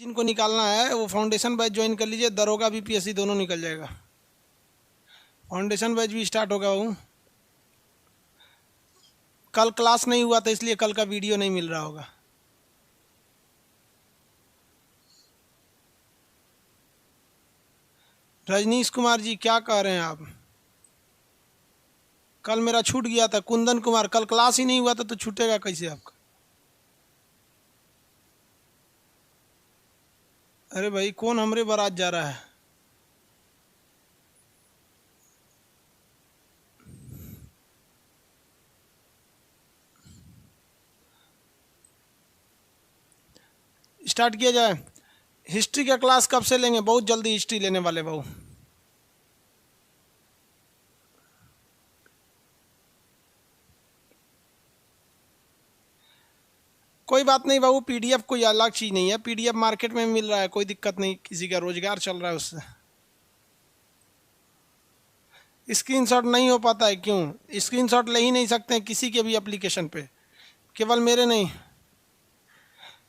जिनको निकालना है वो फाउंडेशन बैच ज्वाइन कर लीजिए, दरोगा भी पीएससी दोनों निकल जाएगा। फाउंडेशन बैच भी स्टार्ट होगा। वो कल क्लास नहीं हुआ था इसलिए कल का वीडियो नहीं मिल रहा होगा। रजनीश कुमार जी क्या कह रहे हैं आप? कल मेरा छूट गया था। कुंदन कुमार कल क्लास ही नहीं हुआ था तो छूटेगा कैसे आपका? अरे भाई कौन हमरे बारात जा रहा है? स्टार्ट किया जाए। हिस्ट्री का क्लास कब से लेंगे? बहुत जल्दी हिस्ट्री लेने वाले भाऊ। कोई बात नहीं बाबू, पीडीएफ कोई अलग चीज़ नहीं है, पीडीएफ मार्केट में मिल रहा है, कोई दिक्कत नहीं, किसी का रोजगार चल रहा है उससे। स्क्रीनशॉट नहीं हो पाता है क्यों? स्क्रीनशॉट ले ही नहीं सकते हैं किसी के भी एप्लीकेशन पे, केवल मेरे नहीं।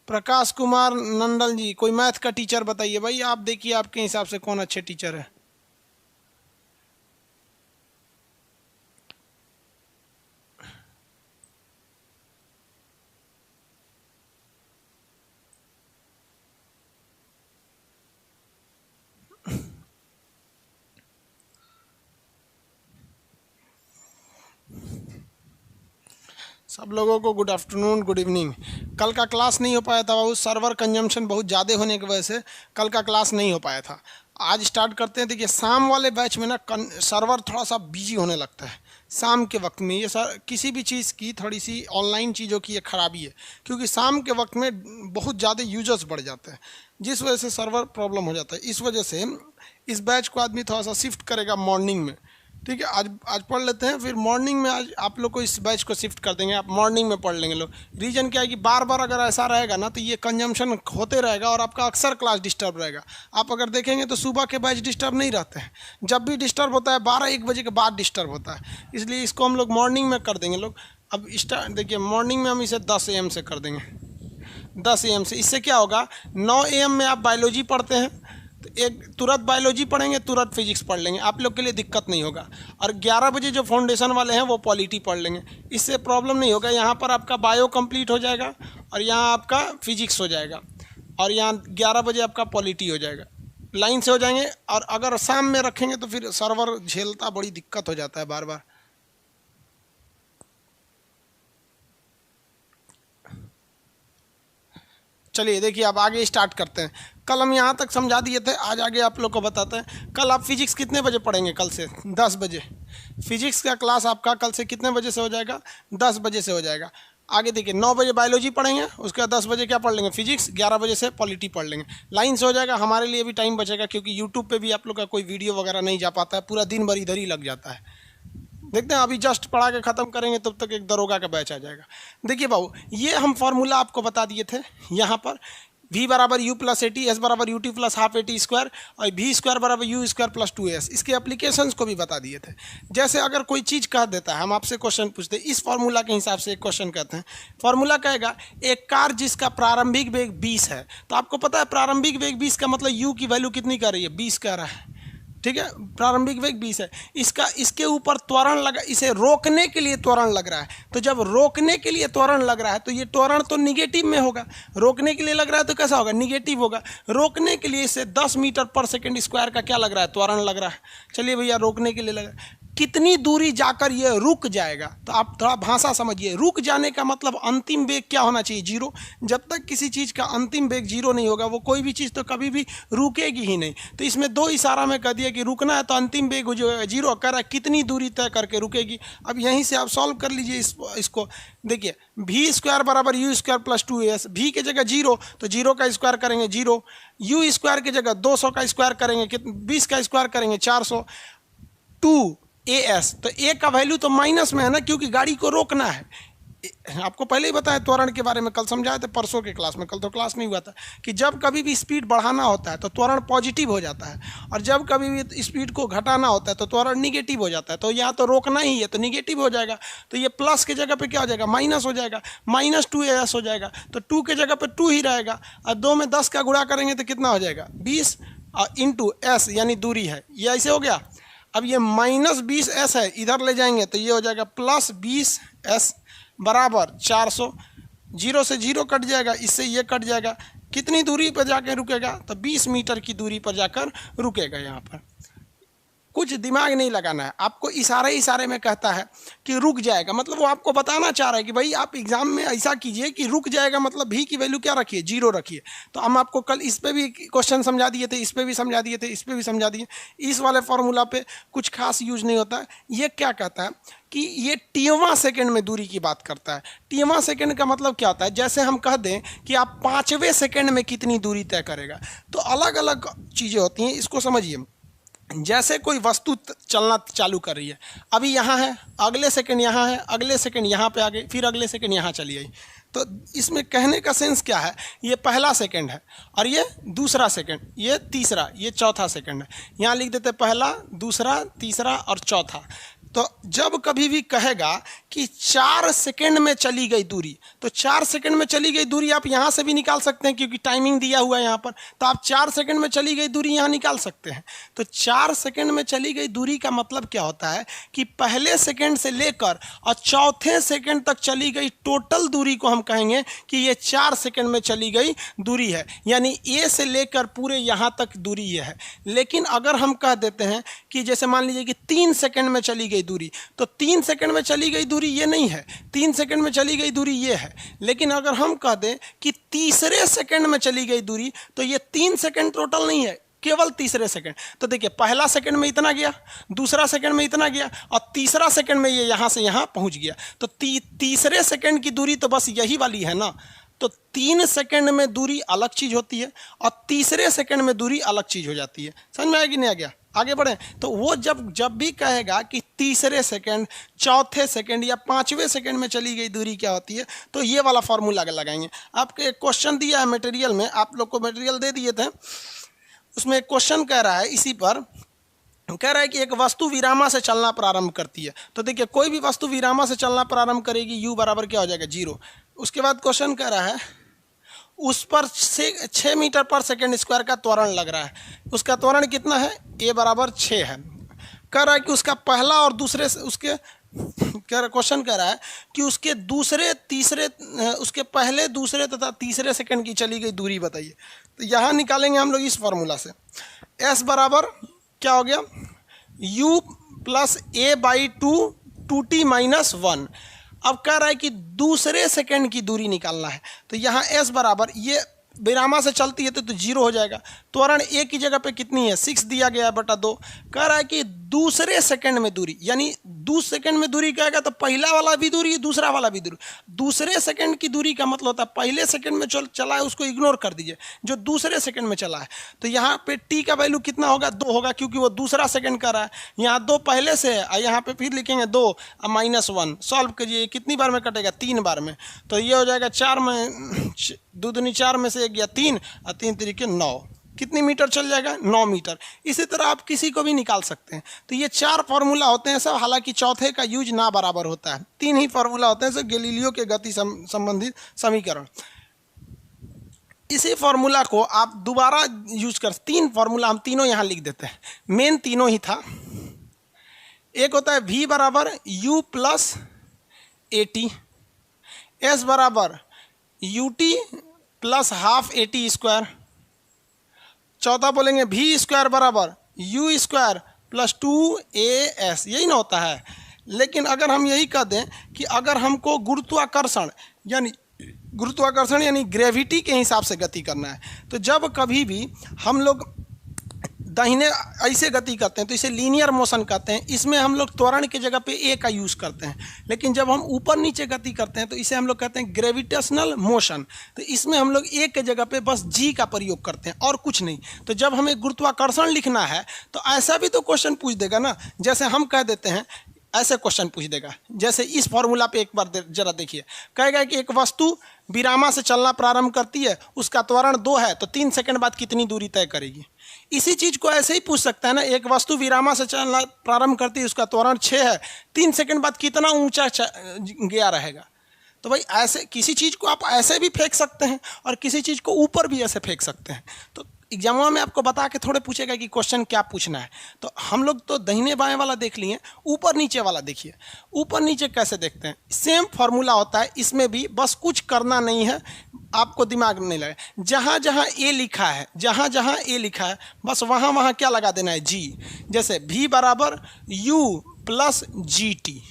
प्रकाश कुमार नंदन जी कोई मैथ का टीचर बताइए भाई, आप देखिए आपके हिसाब से कौन अच्छे टीचर है। सब लोगों को गुड आफ्टरनून, गुड इवनिंग। कल का क्लास नहीं हो पाया था बाबू, सर्वर कंजम्पशन बहुत ज़्यादा होने की वजह से कल का क्लास नहीं हो पाया था। आज स्टार्ट करते हैं। देखिए शाम वाले बैच में ना सर्वर थोड़ा सा बिजी होने लगता है शाम के वक्त में। ये सर किसी भी चीज़ की थोड़ी सी ऑनलाइन चीज़ों की ये खराबी है, क्योंकि शाम के वक्त में बहुत ज़्यादा यूजर्स बढ़ जाते हैं, जिस वजह से सर्वर प्रॉब्लम हो जाता है। इस वजह से इस बैच को आदमी थोड़ा सा शिफ्ट करेगा मॉर्निंग में। ठीक है, आज पढ़ लेते हैं, फिर मॉर्निंग में आज आप लोग को इस बैच को शिफ्ट कर देंगे, आप मॉर्निंग में पढ़ लेंगे लोग। रीज़न क्या है कि बार बार अगर ऐसा रहेगा ना तो ये कंजम्पशन होते रहेगा और आपका अक्सर क्लास डिस्टर्ब रहेगा। आप अगर देखेंगे तो सुबह के बैच डिस्टर्ब नहीं रहते हैं, जब भी डिस्टर्ब होता है 12-1 बजे के बाद डिस्टर्ब होता है, इसलिए इसको हम लोग मॉर्निंग में कर देंगे लोग। अब स्टार्ट देखिए, मॉर्निंग में हम इसे 10 AM से कर देंगे। 10 AM से इससे क्या होगा, 9 AM में आप बायोलॉजी पढ़ते हैं तो एक तुरंत बायोलॉजी पढ़ेंगे, तुरंत फिजिक्स पढ़ लेंगे, आप लोग के लिए दिक्कत नहीं होगा। और 11 बजे जो फाउंडेशन वाले हैं वो पॉलिटी पढ़ लेंगे, इससे प्रॉब्लम नहीं होगा। यहाँ पर आपका बायो कंप्लीट हो जाएगा और यहाँ आपका फिजिक्स हो जाएगा और यहाँ 11 बजे आपका पॉलिटी हो जाएगा, लाइन से हो जाएंगे। और अगर शाम में रखेंगे तो फिर सर्वर झेलता बड़ी दिक्कत हो जाता है बार बार। चलिए देखिए अब आगे स्टार्ट करते हैं। कल हम यहाँ तक समझा दिए थे, आज आगे आप लोग को बताते हैं। कल आप फिजिक्स कितने बजे पढ़ेंगे? कल से 10 बजे फिजिक्स का क्लास आपका कल से कितने बजे से हो जाएगा? 10 बजे से हो जाएगा। आगे देखिए 9 बजे बायोलॉजी पढ़ेंगे, उसके बाद 10 बजे क्या पढ़ लेंगे? फिजिक्स। 11 बजे से पॉलिटी पढ़ लेंगे, लाइन से हो जाएगा। हमारे लिए भी टाइम बचेगा क्योंकि यूट्यूब पे भी आप लोग का कोई वीडियो वगैरह नहीं जा पाता है, पूरा दिन भर इधर ही लग जाता है। देखते हैं अभी जस्ट पढ़ा के ख़त्म करेंगे तब तक एक दरोगा का बैच आ जाएगा। देखिए बाबू, ये हम फार्मूला आपको बता दिए थे। यहाँ पर v बराबर u plus a t, s बराबर u t plus half a t square और v स्क्वायर बराबर यू स्क्वायर प्लस 2s, इसके एप्लीकेशंस को भी बता दिए थे। जैसे अगर कोई चीज़ कह देता है, हम आपसे क्वेश्चन पूछते हैं, इस फार्मूला के हिसाब से एक क्वेश्चन कहते हैं। फार्मूला कहेगा एक कार जिसका प्रारंभिक वेग 20 है, तो आपको पता है प्रारंभिक वेग 20 का मतलब u की वैल्यू कितनी कर रही है? 20 कह रहा है। ठीक है, प्रारंभिक वेग 20 है। इसके ऊपर त्वरण लगा, इसे रोकने के लिए त्वरण लग रहा है। तो जब रोकने के लिए त्वरण लग रहा है तो ये त्वरण तो निगेटिव में होगा। रोकने के लिए लग रहा है तो कैसा होगा? निगेटिव होगा। रोकने के लिए इसे 10 मीटर पर सेकेंड स्क्वायर का क्या लग रहा है? त्वरण लग रहा है। चलिए भैया, रोकने के लिए लग रहा है, कितनी दूरी जाकर ये रुक जाएगा? तो आप थोड़ा भाषा समझिए। रुक जाने का मतलब अंतिम वेग क्या होना चाहिए? 0। जब तक किसी चीज़ का अंतिम वेग 0 नहीं होगा वो कोई भी चीज़ तो कभी भी रुकेगी ही नहीं। तो इसमें 2 इशारा में कह दिया कि रुकना है तो अंतिम वेग जो है 0, कह रहा है कितनी दूरी तय करके रुकेगी। अब यहीं से आप सॉल्व कर लीजिए इसको। देखिए v स्क्वायर बराबर u square plus 2s, v की जगह 0 तो 0 का स्क्वायर करेंगे 0, u स्क्वायर की जगह 200 का स्क्वायर करेंगे, 20 का स्क्वायर करेंगे 400, 2as, तो a का वैल्यू तो माइनस में है ना, क्योंकि गाड़ी को रोकना है। आपको पहले ही बताया त्वरण के बारे में, कल समझाए थे परसों के क्लास में, कल तो क्लास नहीं हुआ था, कि जब कभी भी स्पीड बढ़ाना होता है तो त्वरण पॉजिटिव हो जाता है, और जब कभी भी स्पीड को घटाना होता है तो त्वरण निगेटिव हो जाता है। तो यहाँ तो रोकना ही है तो निगेटिव हो जाएगा, तो ये प्लस की जगह पे क्या हो जाएगा, माइनस हो जाएगा, -2as हो जाएगा, तो 2 के जगह पे 2 ही रहेगा, और 2 में 10 का गुणा करेंगे तो कितना हो जाएगा 20 इंटू s यानी दूरी है, ये ऐसे हो गया। अब ये -20s है, इधर ले जाएंगे तो ये हो जाएगा +20s बराबर 400, 0 से 0 कट जाएगा, इससे ये कट जाएगा, कितनी दूरी पर जाकर रुकेगा, तो 20 मीटर की दूरी पर जाकर रुकेगा। यहाँ पर कुछ दिमाग नहीं लगाना है, आपको इशारे में कहता है कि रुक जाएगा, मतलब वो आपको बताना चाह रहा है कि भाई आप एग्जाम में ऐसा कीजिए कि रुक जाएगा, मतलब भी की वैल्यू क्या रखिए, 0 रखिए। तो हम आपको कल इस पे भी क्वेश्चन समझा दिए थे, इस पे भी समझा दिए थे, इस पे भी समझा दिए। इस वाले फॉर्मूला पे कुछ खास यूज नहीं होता है। ये क्या कहता है कि ये टीवां सेकंड में दूरी की बात करता है। टीवां सेकंड का मतलब क्या होता है, जैसे हम कह दें कि आप 5वें सेकंड में कितनी दूरी तय करेगा, तो अलग अलग चीज़ें होती हैं, इसको समझिए। जैसे कोई वस्तु चलना चालू कर रही है, अभी यहाँ है, अगले सेकंड यहाँ है, अगले सेकंड यहाँ पे आ गई, फिर अगले सेकंड यहाँ चली आई। तो इसमें कहने का सेंस क्या है, ये पहला सेकंड है और ये दूसरा सेकंड, ये तीसरा, ये चौथा सेकंड है। यहाँ लिख देते पहला, दूसरा, तीसरा और चौथा। तो जब कभी भी कहेगा कि 4 सेकंड में चली गई दूरी, तो 4 सेकंड में चली गई दूरी आप यहाँ से भी निकाल सकते हैं, क्योंकि टाइमिंग दिया हुआ है यहाँ पर, तो आप 4 सेकंड में चली गई दूरी यहाँ निकाल सकते हैं। तो 4 सेकंड में चली गई दूरी का मतलब क्या होता है कि पहले सेकंड से लेकर और चौथे सेकंड तक चली गई टोटल दूरी को हम कहेंगे कि ये 4 सेकंड में चली गई दूरी है, यानी ए से लेकर पूरे यहाँ तक दूरी ये है। लेकिन अगर हम कह देते हैं कि जैसे मान लीजिए कि 3 सेकंड में चली गई दूरी, तो 3 सेकंड में चली गई दूरी ये नहीं है, 3 सेकंड में चली गई दूरी ये है। लेकिन अगर हम कह दें कि तीसरे सेकंड में चली गई दूरी, तो ये 3 सेकंड टोटल नहीं है, केवल तीसरे सेकंड। तो देखिए पहला सेकंड में इतना गया, दूसरा सेकंड में इतना गया और तीसरा सेकंड में ये यहाँ से यहाँ पहुँच गया। तो तीसरे सेकंड की दूरी तो बस यही वाली है ना। तो 3 सेकंड में दूरी अलग चीज़ होती है और तीसरे सेकंड में दूरी अलग चीज़ हो जाती है। समझ में आया कि नहीं आ गया? आगे बढ़ें। तो वो जब भी कहेगा कि तीसरे सेकंड, चौथे सेकंड या 5वें सेकंड में चली गई दूरी क्या होती है, तो ये वाला फॉर्मूला लगाएंगे। आपके क्वेश्चन दिया है मटेरियल में, आप लोग को मटेरियल दे दिए थे, उसमें एक क्वेश्चन कह रहा है, इसी पर कह रहा है कि एक वस्तु विरामा से चलना प्रारंभ करती है। तो देखिए कोई भी वस्तु विरामा से चलना प्रारंभ करेगी, u बराबर क्या हो जाएगा 0। उसके बाद क्वेश्चन कह रहा है उस पर 6 मीटर पर सेकंड स्क्वायर का त्वरण लग रहा है। उसका त्वरण कितना है, a बराबर 6 है। कह रहा है कि उसका पहला और दूसरे उसके क्वेश्चन कह रहा है कि उसके दूसरे तीसरे उसके पहले, दूसरे तथा तीसरे सेकंड की चली गई दूरी बताइए। तो यहाँ निकालेंगे हम लोग इस फॉर्मूला से, s बराबर क्या हो गया, u प्लस a/2 2t - 1। अब कह रहा है कि दूसरे सेकंड की दूरी निकालना है, तो यहाँ s बराबर, ये विरामा से चलती है तो 0 हो जाएगा। त्वरण a की जगह पे कितनी है, 6 दिया गया है बटा 2। कह रहा है कि दूसरे सेकंड में दूरी, यानी दूसरे सेकंड में दूरी कहेगा तो पहला वाला भी दूरी, दूसरा वाला भी दूरी। दूसरे सेकंड की दूरी का मतलब होता है पहले सेकंड में चला है उसको इग्नोर कर दीजिए, जो दूसरे सेकंड में चला है। तो यहाँ पे t का वैल्यू कितना होगा, 2 होगा, क्योंकि वो दूसरा सेकंड कर रहा है। यहाँ 2 पहले से है और यहाँ पे फिर लिखेंगे 2 -1। सॉल्व कीजिए, कितनी बार में कटेगा, 3 बार में। तो ये हो जाएगा 4 में 2 दूनी 4 में से 1 गया 3 और 3 तरीके 9। कितनी मीटर चल जाएगा, 9 मीटर। इसी तरह आप किसी को भी निकाल सकते हैं। तो ये 4 फार्मूला होते हैं सब, हालांकि चौथे का यूज ना बराबर होता है। 3 ही फार्मूला होते हैं सब, गैलीलियो के गति संबंधित समीकरण। इसी फार्मूला को आप दोबारा यूज कर, 3 फार्मूला हम तीनों यहाँ लिख देते हैं, मेन तीनों ही था। एक होता है v बराबर u प्लस AT, s बराबर ut plus half AT square. चौथा बोलेंगे v स्क्वायर बराबर u स्क्वायर प्लस 2as, यही ना होता है। लेकिन अगर हम यही कह दें कि अगर हमको गुरुत्वाकर्षण यानी ग्रेविटी के हिसाब से गति करना है, तो जब कभी भी हम लोग दाहिने ऐसे गति करते हैं तो इसे लीनियर मोशन कहते हैं। इसमें हम लोग त्वरण की जगह पे a का यूज़ करते हैं। लेकिन जब हम ऊपर नीचे गति करते हैं तो इसे हम लोग कहते हैं ग्रेविटेशनल मोशन। तो इसमें हम लोग a के जगह पे बस g का प्रयोग करते हैं और कुछ नहीं। तो जब हमें गुरुत्वाकर्षण लिखना है तो ऐसा भी तो क्वेश्चन पूछ देगा ना। जैसे हम कह देते हैं ऐसे क्वेश्चन पूछ देगा। जैसे इस फॉर्मूला पे एक बार जरा देखिए, कहेगा कि एक वस्तु विरामा से चलना प्रारंभ करती है, उसका त्वरण 2 है, तो 3 सेकंड बाद कितनी दूरी तय करेगी। इसी चीज को ऐसे ही पूछ सकता है ना, एक वस्तु विरामा से चलना प्रारंभ करती है, उसका त्वरण 6 है, 3 सेकंड बाद कितना ऊंचा गया रहेगा। तो भाई ऐसे किसी चीज को आप ऐसे भी फेंक सकते हैं और किसी चीज को ऊपर भी ऐसे फेंक सकते हैं। तो एग्जाम में आपको बता के थोड़े पूछेगा कि क्वेश्चन क्या पूछना है। तो हम लोग तो दाहिने बाएं वाला देख लिए, ऊपर नीचे वाला देखिए। ऊपर नीचे कैसे देखते हैं, सेम फॉर्मूला होता है, इसमें भी बस कुछ करना नहीं है, आपको दिमाग में नहीं लगे। जहाँ जहाँ ए लिखा है, जहाँ जहाँ ए लिखा है बस वहाँ वहाँ क्या लगा देना है, जी। जैसे v बराबर u plus g t,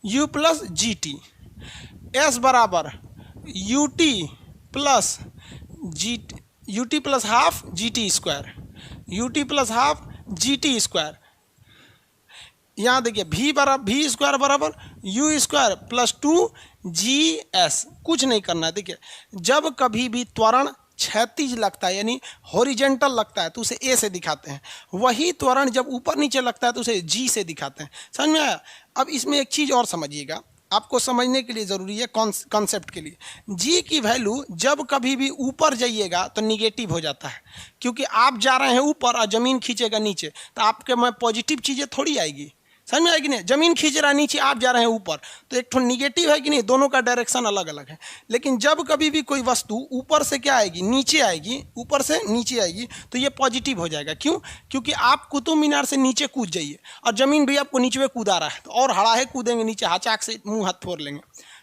u plus g t, s बराबर u t plus g, u t plus half g t square, u t plus half g t square. यहाँ देखिए v स्क्वायर बराबर u square plus 2 g s. कुछ नहीं करना है। देखिए जब कभी भी त्वरण क्षैतिज लगता है यानी हॉरिजेंटल लगता है तो उसे ए से दिखाते हैं, वही त्वरण जब ऊपर नीचे लगता है तो उसे जी से दिखाते हैं। समझ में आया। अब इसमें एक चीज़ और समझिएगा, आपको समझने के लिए ज़रूरी है, कॉन्सेप्ट के लिए। जी की वैल्यू जब कभी भी ऊपर जाइएगा तो निगेटिव हो जाता है, क्योंकि आप जा रहे हैं ऊपर और ज़मीन खींचेगा नीचे, तो आपके में पॉजिटिव चीज़ें थोड़ी आएगी। समझ में आएगी नहीं, जमीन खींच रहा है नीचे, आप जा रहे हैं ऊपर, तो एक ठो निगेटिव है कि नहीं, दोनों का डायरेक्शन अलग अलग है। लेकिन जब कभी भी कोई वस्तु ऊपर से क्या आएगी, नीचे आएगी, ऊपर से नीचे आएगी, तो ये पॉजिटिव हो जाएगा। क्यों? क्योंकि आप कुतुब मीनार से नीचे कूद जाइए और ज़मीन भी आपको नीचे कूदा रहा है, तो और हड़ाहे कूदेंगे नीचे, हाचाक से मुँह हाथ फोड़ लेंगे।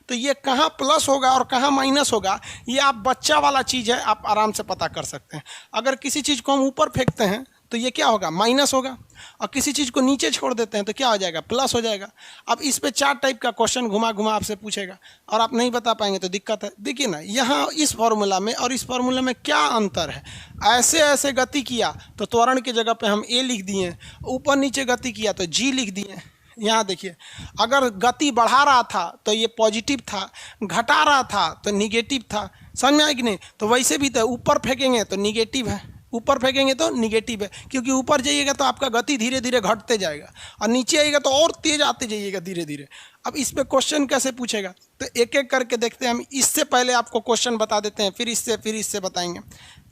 तो ये कहाँ प्लस होगा और कहाँ माइनस होगा, ये आप बच्चा वाला चीज़ है, आप आराम से पता कर सकते हैं। अगर किसी चीज़ को हम ऊपर फेंकते हैं तो ये क्या होगा, माइनस होगा, और किसी चीज़ को नीचे छोड़ देते हैं तो क्या हो जाएगा, प्लस हो जाएगा। अब इस पे 4 टाइप का क्वेश्चन घुमा घुमा आपसे पूछेगा और आप नहीं बता पाएंगे तो दिक्कत है। देखिए ना, यहाँ इस फॉर्मूला में और इस फॉर्मूला में क्या अंतर है। ऐसे ऐसे गति किया तो त्वरण की जगह पे हम ए लिख दिए, ऊपर नीचे गति किया तो जी लिख दिए। यहाँ देखिए, अगर गति बढ़ा रहा था तो ये पॉजिटिव था, घटा रहा था तो निगेटिव था। समझ में आया कि नहीं। तो वैसे भी तो ऊपर फेंकेंगे तो निगेटिव है, ऊपर फेंकेंगे तो निगेटिव है, क्योंकि ऊपर जाइएगा तो आपका गति धीरे धीरे घटते जाएगा और नीचे आइएगा तो और तेज आते जाइएगा धीरे धीरे। अब इस पे क्वेश्चन कैसे पूछेगा, तो एक एक करके देखते हैं हम। इससे पहले आपको क्वेश्चन बता देते हैं, फिर इससे बताएंगे।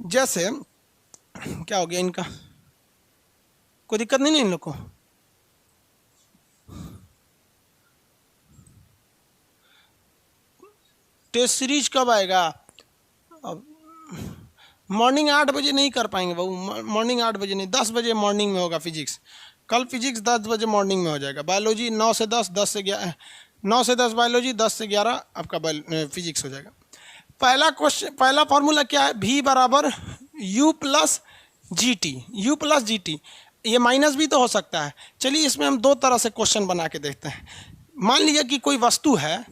जैसे क्या हो गया इनका, कोई दिक्कत नहीं इन लोग को। टेस्ट सीरीज कब आएगा? अब मॉर्निंग 8 बजे नहीं कर पाएंगे बाबू, मॉर्निंग 8 बजे नहीं, 10 बजे मॉर्निंग में होगा फिजिक्स। कल फिजिक्स 10 बजे मॉर्निंग में हो जाएगा। बायोलॉजी 9 से 10, 10 से 11, 9 से 10 बायोलॉजी, 10 से 11 आपका फिजिक्स हो जाएगा। पहला क्वेश्चन, पहला फॉर्मूला क्या है, v बराबर u plus g t, u plus g T. ये माइनस भी तो हो सकता है। चलिए इसमें हम 2 तरह से क्वेश्चन बना के देखते हैं। मान लीजिए कि कोई वस्तु है,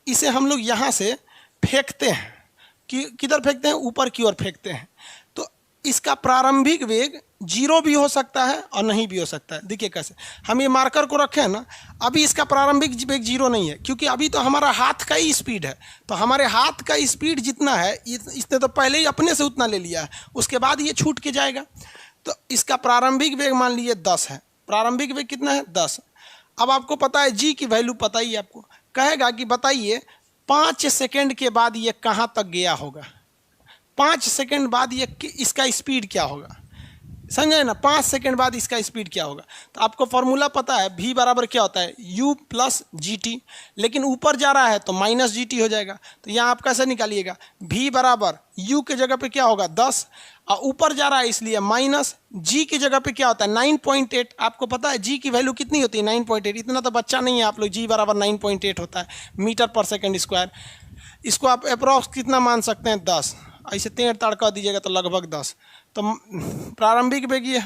इसे हम लोग यहाँ से फेंकते हैं, कि किधर फेंकते हैं, ऊपर की ओर फेंकते हैं, तो इसका प्रारंभिक वेग 0 भी हो सकता है और नहीं भी हो सकता है। देखिए कैसे, हम ये मार्कर को रखे हैं ना, अभी इसका प्रारंभिक वेग 0 नहीं है, क्योंकि अभी तो हमारा हाथ का ही स्पीड है। तो हमारे हाथ का स्पीड जितना है, इसने तो पहले ही अपने से उतना ले लिया है, उसके बाद ये छूट के जाएगा। तो इसका प्रारंभिक वेग मान लीजिए 10 है। प्रारंभिक वेग कितना है, 10। अब आपको पता है जी की वैल्यू पता ही, आपको कहेगा कि बताइए 5 सेकंड के बाद ये कहाँ तक गया होगा, 5 सेकंड बाद ये इसका स्पीड क्या होगा। समझे ना, 5 सेकंड बाद इसका स्पीड क्या होगा। तो आपको फॉर्मूला पता है, v बराबर क्या होता है, u प्लस जी टी। लेकिन ऊपर जा रहा है तो माइनस जी टी हो जाएगा। तो यहाँ आप कैसे निकालिएगा, v बराबर u के जगह पे क्या होगा 10, और ऊपर जा रहा है इसलिए माइनस, g की जगह पे क्या होता है 9.8। आपको पता है g की वैल्यू कितनी होती है, 9.8। इतना तो बच्चा नहीं है आप लोग, g बराबर 9.8 होता है मीटर पर सेकेंड स्क्वायर। इसको आप अप्रॉक्स कितना मान सकते हैं, 10। ऐसे 3 ताड़ कर दीजिएगा तो लगभग 10। तो प्रारंभिक वेग ये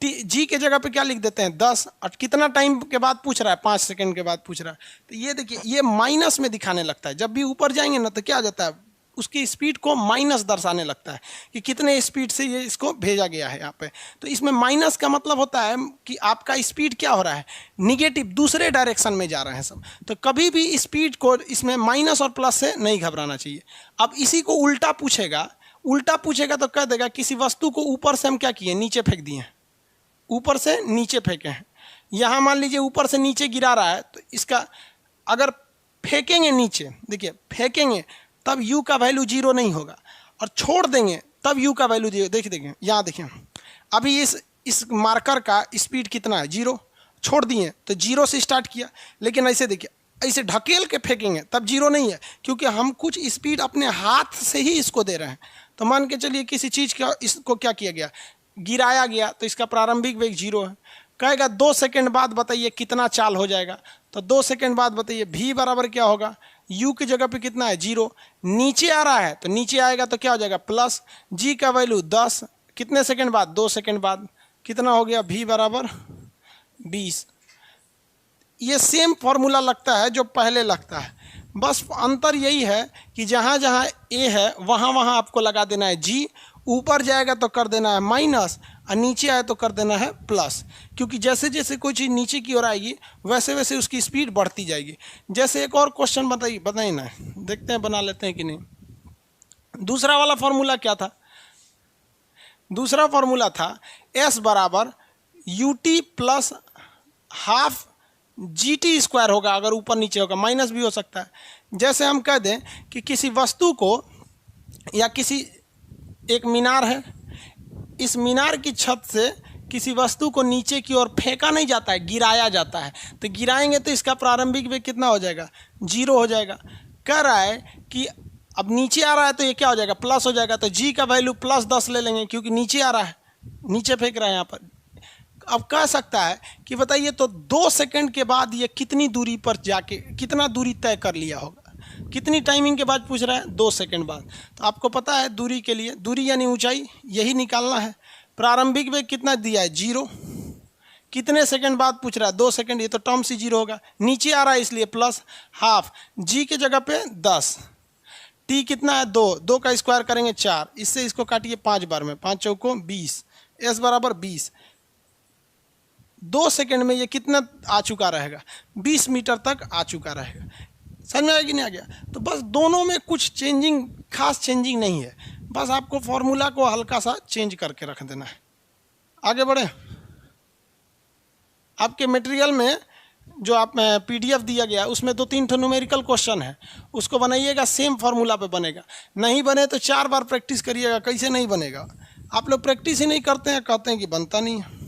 जी के जगह पे क्या लिख देते हैं 10, और कितना टाइम के बाद पूछ रहा है, 5 सेकंड के बाद पूछ रहा है। तो ये देखिए, ये माइनस में दिखाने लगता है। जब भी ऊपर जाएंगे ना तो क्या हो जाता है, उसकी स्पीड को माइनस दर्शाने लगता है कि कितने स्पीड से ये इसको भेजा गया है यहाँ पे। तो इसमें माइनस का मतलब होता है कि आपका स्पीड क्या हो रहा है, निगेटिव, दूसरे डायरेक्शन में जा रहे हैं सब। तो कभी भी स्पीड को इसमें माइनस और प्लस से नहीं घबराना चाहिए। अब इसी को उल्टा पूछेगा, उल्टा पूछेगा तो कह देगा किसी वस्तु को ऊपर से हम क्या किए, नीचे फेंक दिए, ऊपर से नीचे फेंके हैं। यहाँ मान लीजिए ऊपर से नीचे गिरा रहा है, तो इसका अगर फेंकेंगे नीचे, देखिए फेंकेंगे तब u का वैल्यू 0 नहीं होगा, और छोड़ देंगे तब u का वैल्यू 0। देखिए यहाँ देखिए, अभी इस मार्कर का स्पीड कितना है, 0। छोड़ दिए तो 0 से स्टार्ट किया, लेकिन ऐसे देखिए, ऐसे ढकेल के फेंकेंगे तब 0 नहीं है, क्योंकि हम कुछ स्पीड अपने हाथ से ही इसको दे रहे हैं। तो मान के चलिए किसी चीज़ का इसको क्या किया गया, गिराया गया, तो इसका प्रारंभिक वेग 0 है। कहेगा 2 सेकंड बाद बताइए कितना चाल हो जाएगा, तो 2 सेकंड बाद बताइए v बराबर क्या होगा, u की जगह पे कितना है 0, नीचे आ रहा है तो नीचे आएगा तो क्या हो जाएगा प्लस, g का वैल्यू 10, कितने सेकंड बाद, 2 सेकंड बाद, कितना हो गया v बराबर 20। ये सेम फॉर्मूला लगता है जो पहले लगता है, बस अंतर यही है कि जहाँ जहाँ a है वहाँ वहाँ आपको लगा देना है g, ऊपर जाएगा तो कर देना है माइनस, और नीचे आए तो कर देना है प्लस, क्योंकि जैसे जैसे कोई चीज़ नीचे की ओर आएगी वैसे वैसे उसकी स्पीड बढ़ती जाएगी। जैसे एक और क्वेश्चन बताइए ना, देखते हैं बना लेते हैं कि नहीं। दूसरा वाला फॉर्मूला क्या था, दूसरा फॉर्मूला था s बराबर ut plus half GT square होगा, अगर ऊपर नीचे होगा, माइनस भी हो सकता है। जैसे हम कह दें कि किसी वस्तु को, या किसी एक मीनार है, इस मीनार की छत से किसी वस्तु को नीचे की ओर फेंका नहीं जाता है, गिराया जाता है, तो गिराएंगे तो इसका प्रारंभिक वेग कितना हो जाएगा, 0 हो जाएगा। कह रहा है कि अब नीचे आ रहा है तो ये क्या हो जाएगा, प्लस हो जाएगा, तो g का वैल्यू प्लस 10 ले लेंगे, क्योंकि नीचे आ रहा है, नीचे फेंक रहा है यहाँ पर। अब कह सकता है कि बताइए तो 2 सेकंड के बाद ये कितनी दूरी पर जाके कितना दूरी तय कर लिया होगा, कितनी टाइमिंग के बाद पूछ रहा है, 2 सेकंड बाद। तो आपको पता है दूरी के लिए, दूरी यानी ऊंचाई, यही निकालना है। प्रारंभिक वेग कितना दिया है 0, कितने सेकंड बाद पूछ रहा है, 2 सेकंड, ये तो टर्म से 0 होगा, नीचे आ रहा है इसलिए प्लस हाफ, g के जगह पे 10, t कितना है 2, 2 का स्क्वायर करेंगे 4, इससे इसको काटिए 5 बार में, 5 चौकों 20, s बराबर 20। 2 सेकंड में ये कितना आ चुका रहेगा, 20 मीटर तक आ चुका रहेगा। समझ में आया कि नहीं आ गया। तो बस दोनों में कुछ चेंजिंग, खास चेंजिंग नहीं है, बस आपको फॉर्मूला को हल्का सा चेंज करके रख देना है। आगे बढ़े, आपके मटेरियल में जो आप PDF दिया गया उसमें 2-3 न्यूमेरिकल क्वेश्चन है, उसको बनाइएगा, सेम फार्मूला पे बनेगा। नहीं बने तो 4 बार प्रैक्टिस करिएगा, कैसे नहीं बनेगा। आप लोग प्रैक्टिस ही नहीं करते हैं, कहते हैं कि बनता नहीं है।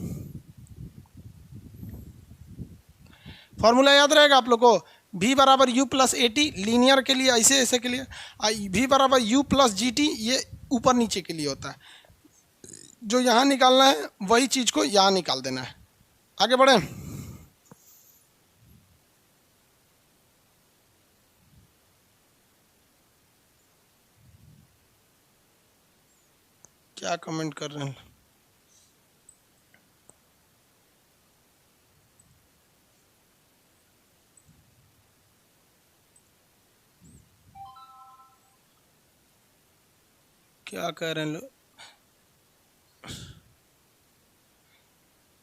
फॉर्मूला याद रहेगा आप लोग को, v बराबर u प्लस AT लीनियर के लिए, ऐसे ऐसे के लिए, v बराबर u प्लस GT ये ऊपर नीचे के लिए होता है। जो यहाँ निकालना है वही चीज़ को यहाँ निकाल देना है। आगे बढ़े, क्या कमेंट कर रहे हैं, क्या कह रहे हैं लोग।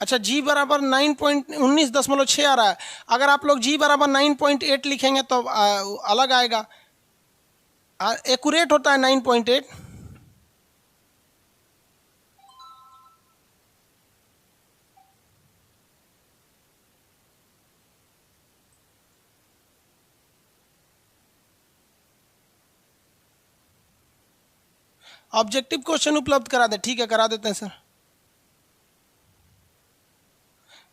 अच्छा, g बराबर 9.19.6 आ रहा है। अगर आप लोग g बराबर 9.8 लिखेंगे तो अलग आएगा, एक्यूरेट होता है 9.8। ऑब्जेक्टिव क्वेश्चन उपलब्ध करा दे, ठीक है करा देते हैं सर।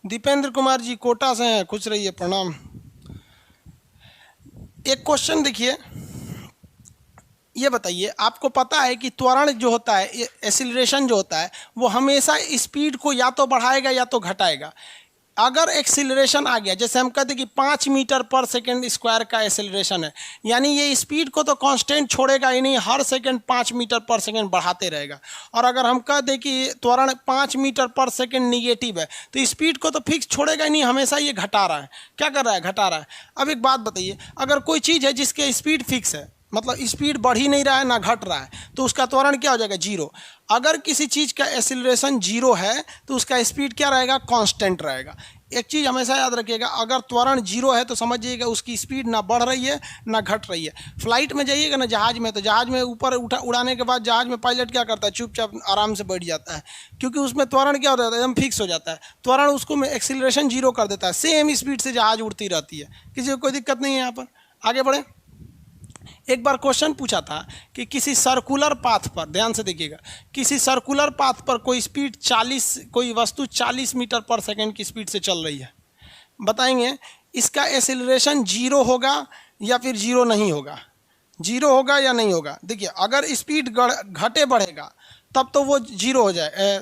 दीपेंद्र कुमार जी कोटा से हैं, खुश रहिए, प्रणाम। एक क्वेश्चन देखिए, ये बताइए, आपको पता है कि त्वरण जो होता है, एक्सीलरेशन जो होता है, वो हमेशा स्पीड को या तो बढ़ाएगा या तो घटाएगा। अगर एक्सीलरेशन आ गया, जैसे हम कहते हैं कि 5 मीटर पर सेकंड स्क्वायर का एक्सीलरेशन है, यानी ये स्पीड को तो कांस्टेंट छोड़ेगा ही नहीं, हर सेकंड 5 मीटर पर सेकंड बढ़ाते रहेगा। और अगर हम कह दें कि त्वरण 5 मीटर पर सेकंड निगेटिव है, तो स्पीड को तो फिक्स छोड़ेगा ही नहीं, हमेशा ये घटा रहा है। क्या कर रहा है, घटा रहा है। अब एक बात बताइए, अगर कोई चीज़ है जिसके स्पीड फिक्स है, मतलब स्पीड बढ़ ही नहीं रहा है ना घट रहा है, तो उसका त्वरण क्या हो जाएगा, जीरो। अगर किसी चीज़ का एक्सीलरेशन जीरो है तो उसका स्पीड क्या रहेगा, कांस्टेंट रहेगा। एक चीज़ हमेशा याद रखिएगा, अगर त्वरण जीरो है तो समझिएगा उसकी स्पीड ना बढ़ रही है ना घट रही है। फ्लाइट में जाइएगा ना जहाज़ में, तो जहाज़ में ऊपर उड़ाने के बाद जहाज़ में पायलट क्या करता है, चुपचाप आराम से बैठ जाता है, क्योंकि उसमें त्वरण क्या होता है, एकदम फिक्स हो जाता है। त्वरण उसको में एक्सीलरेशन जीरो कर देता है, सेम स्पीड से जहाज़ उड़ती रहती है, किसी को कोई दिक्कत नहीं है। यहाँ पर आगे बढ़े। एक बार क्वेश्चन पूछा था कि किसी सर्कुलर पाथ पर, ध्यान से देखिएगा, किसी सर्कुलर पाथ पर कोई वस्तु 40 मीटर पर सेकंड की स्पीड से चल रही है, बताएंगे इसका एक्सेलरेशन जीरो होगा या फिर जीरो नहीं होगा, जीरो होगा या नहीं होगा। देखिए अगर स्पीड घटे बढ़ेगा तब तो वो जीरो हो जाए,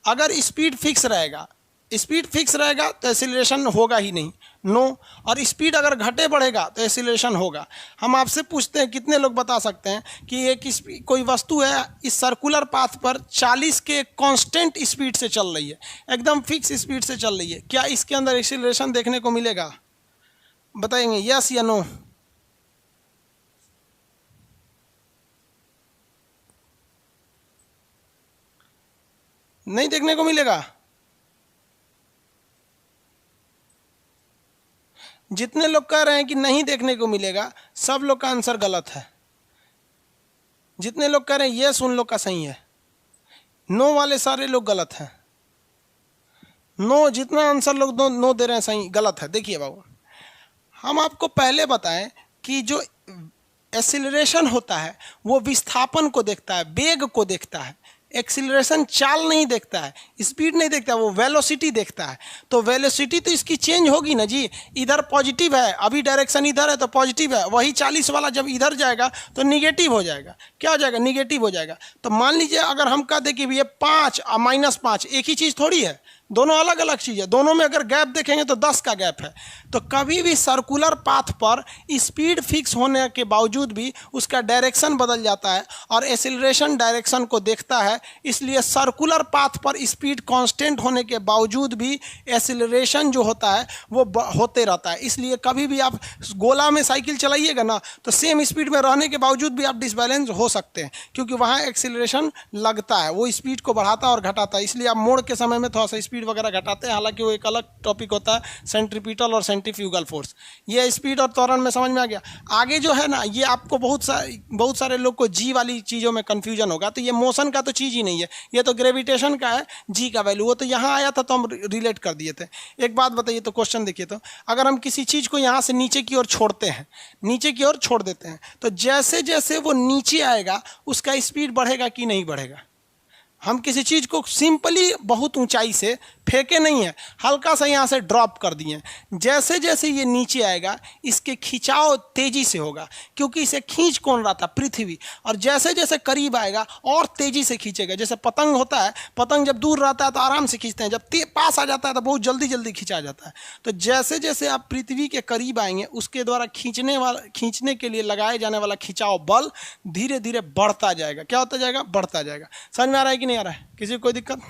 अगर स्पीड फिक्स रहेगा तो एक्सीलरेशन होगा ही नहीं, नो। और स्पीड अगर घटे बढ़ेगा तो एक्सीलरेशन होगा। हम आपसे पूछते हैं, कितने लोग बता सकते हैं कि एक कोई वस्तु है इस सर्कुलर पाथ पर 40 के कांस्टेंट स्पीड से चल रही है, एकदम फिक्स स्पीड से चल रही है, क्या इसके अंदर एक्सीलरेशन देखने को मिलेगा, बताएंगे यस या नो। नहीं देखने को मिलेगा। जितने लोग कह रहे हैं कि नहीं देखने को मिलेगा, सब लोग का आंसर गलत है। जितने लोग कह रहे हैं यस, उन लोग का सही है। नो वाले सारे लोग गलत हैं। नो, जितना आंसर लोग नो दे रहे हैं सही, गलत है। देखिए बाबू, हम आपको पहले बताएं कि जो एक्सीलरेशन होता है वो विस्थापन को देखता है, वेग को देखता है। एक्सीलरेशन चाल नहीं देखता है, स्पीड नहीं देखता है, वो वेलोसिटी देखता है। तो वेलोसिटी तो इसकी चेंज होगी ना जी, इधर पॉजिटिव है, अभी डायरेक्शन इधर है तो पॉजिटिव है, वही 40 वाला जब इधर जाएगा तो निगेटिव हो जाएगा। क्या हो जाएगा, निगेटिव हो जाएगा। तो मान लीजिए अगर हम कह दें कि ये 5 और -5 एक ही चीज़ थोड़ी है, दोनों अलग अलग चीज़ है। दोनों में अगर गैप देखेंगे तो 10 का गैप है। तो कभी भी सर्कुलर पाथ पर स्पीड फिक्स होने के बावजूद भी उसका डायरेक्शन बदल जाता है और एक्सीलरेशन डायरेक्शन को देखता है। इसलिए सर्कुलर पाथ पर स्पीड कांस्टेंट होने के बावजूद भी एक्सीलरेशन जो होता है वो होते रहता है। इसलिए कभी भी आप गोला में साइकिल चलाइएगा ना तो सेम स्पीड में रहने के बावजूद भी आप डिसबैलेंस हो सकते हैं, क्योंकि वहाँ एक्सीलरेशन लगता है, वो स्पीड को बढ़ाता है और घटाता है। इसलिए आप मोड़ के समय में थोड़ा सा स्पीड वगैरह घटाते हैं, हालांकि वो एक अलग टॉपिक होता है, सेंट्रीपिटल और सेंट्रीफ्यूगल फोर्स। ये स्पीड और त्वरण में समझ में आ गया। आगे जो है ना, ये आपको बहुत सारे लोग को जी वाली चीज़ों में कन्फ्यूजन होगा। तो ये मोशन का तो चीज़ ही नहीं है, ये तो ग्रेविटेशन का है, जी का वैल्यू वो तो यहाँ आया था तो हम रिलेट कर दिए थे। एक बात बताइए, तो क्वेश्चन देखिए, तो अगर हम किसी चीज़ को यहाँ से नीचे की ओर छोड़ते हैं, नीचे की ओर छोड़ देते हैं, तो जैसे जैसे वो नीचे आएगा उसका स्पीड बढ़ेगा कि नहीं बढ़ेगा। हम किसी चीज़ को सिंपली बहुत ऊंचाई से फेंके नहीं है, हल्का सा यहाँ से ड्रॉप कर दिए, जैसे जैसे ये नीचे आएगा इसके खिंचाव तेजी से होगा, क्योंकि इसे खींच कौन रहा था, पृथ्वी। और जैसे जैसे करीब आएगा और तेजी से खींचेगा। जैसे पतंग होता है, पतंग जब दूर रहता है तो आराम से खींचते हैं, जब पास आ जाता है तो बहुत जल्दी जल्दी खींचा जाता है। तो जैसे जैसे आप पृथ्वी के करीब आएंगे उसके द्वारा खींचने के लिए लगाए जाने वाला खिंचाव बल धीरे धीरे बढ़ता जाएगा। क्या होता जाएगा, बढ़ता जाएगा। समझ में आ रहा है कि नहीं आ रहा है, किसी को कोई दिक्कत।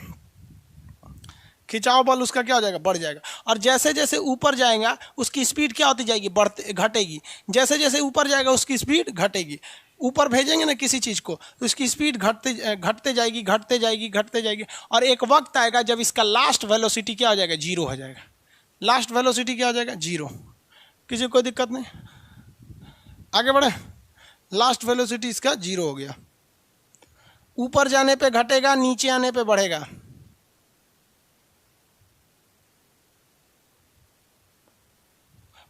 खिंचाव बल उसका क्या हो जाएगा, बढ़ जाएगा। और जैसे जैसे ऊपर जाएगा उसकी स्पीड क्या होती जाएगी, घटेगी। जैसे जैसे ऊपर जाएगा उसकी स्पीड घटेगी। ऊपर भेजेंगे ना किसी चीज़ को तो इसकी स्पीड घटते जाएगी। और एक वक्त आएगा जब इसका लास्ट वेलोसिटी क्या हो जाएगा, जीरो हो जाएगा। लास्ट वेलोसिटी क्या हो जाएगा, जीरो। किसी को कोई दिक्कत नहीं, आगे बढ़े। लास्ट वेलोसिटी इसका जीरो हो गया। ऊपर जाने पे घटेगा, नीचे आने पे बढ़ेगा।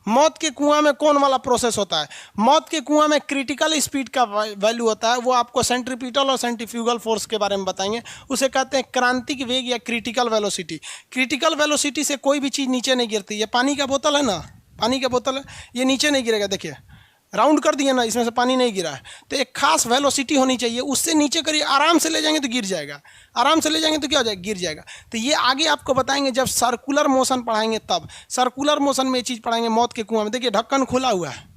मौत के कुआं में कौन वाला प्रोसेस होता है, मौत के कुआं में क्रिटिकल स्पीड का वैल्यू होता है। वो आपको सेंट्रीपिटल और सेंट्रीफ्यूगल फोर्स के बारे में बताएंगे। उसे कहते हैं क्रांतिक वेग या क्रिटिकल वेलोसिटी। क्रिटिकल वेलोसिटी से कोई भी चीज़ नीचे नहीं गिरती। ये पानी का बोतल है ना, पानी का बोतल है, ये नीचे नहीं गिरेगा। देखिए राउंड कर दिया ना, इसमें से पानी नहीं गिरा है। तो एक खास वेलोसिटी होनी चाहिए, उससे नीचे करिए, आराम से ले जाएंगे तो गिर जाएगा, आराम से ले जाएंगे तो क्या हो जाएगा, गिर जाएगा। तो ये आगे आपको बताएंगे जब सर्कुलर मोशन पढ़ाएंगे तब। सर्कुलर मोशन में ये चीज़ पढ़ाएंगे मौत के कुआं में। देखिए ढक्कन खुला हुआ है,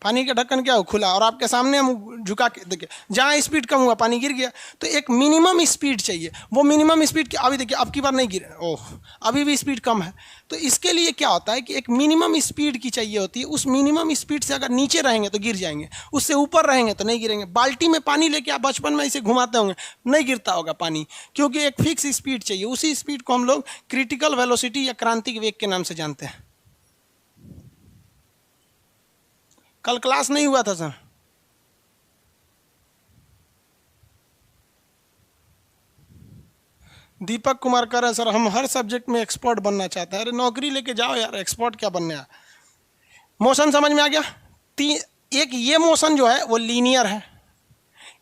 पानी का ढक्कन क्या हो, खुला, और आपके सामने हम झुका के देखिए, जहाँ स्पीड कम हुआ पानी गिर गया। तो एक मिनिमम स्पीड चाहिए, वो मिनिमम स्पीड की अभी देखिए अब की बार नहीं गिरे, ओह अभी भी स्पीड कम है। तो इसके लिए क्या होता है कि एक मिनिमम स्पीड की चाहिए होती है, उस मिनिमम स्पीड से अगर नीचे रहेंगे तो गिर जाएंगे, उससे ऊपर रहेंगे तो नहीं गिरेंगे। बाल्टी में पानी लेके आप बचपन में इसे घुमाते होंगे, नहीं गिरता होगा पानी, क्योंकि एक फिक्स स्पीड चाहिए। उसी स्पीड को हम लोग क्रिटिकल वेलोसिटी या क्रांतिक वेग के नाम से जानते हैं। कल क्लास नहीं हुआ था सर, दीपक कुमार कह रहे हैं सर हम हर सब्जेक्ट में एक्सपर्ट बनना चाहते हैं। अरे नौकरी लेके जाओ यार, एक्सपर्ट क्या बनने है। मोशन समझ में आ गया। एक ये मोशन जो है वो लीनियर है,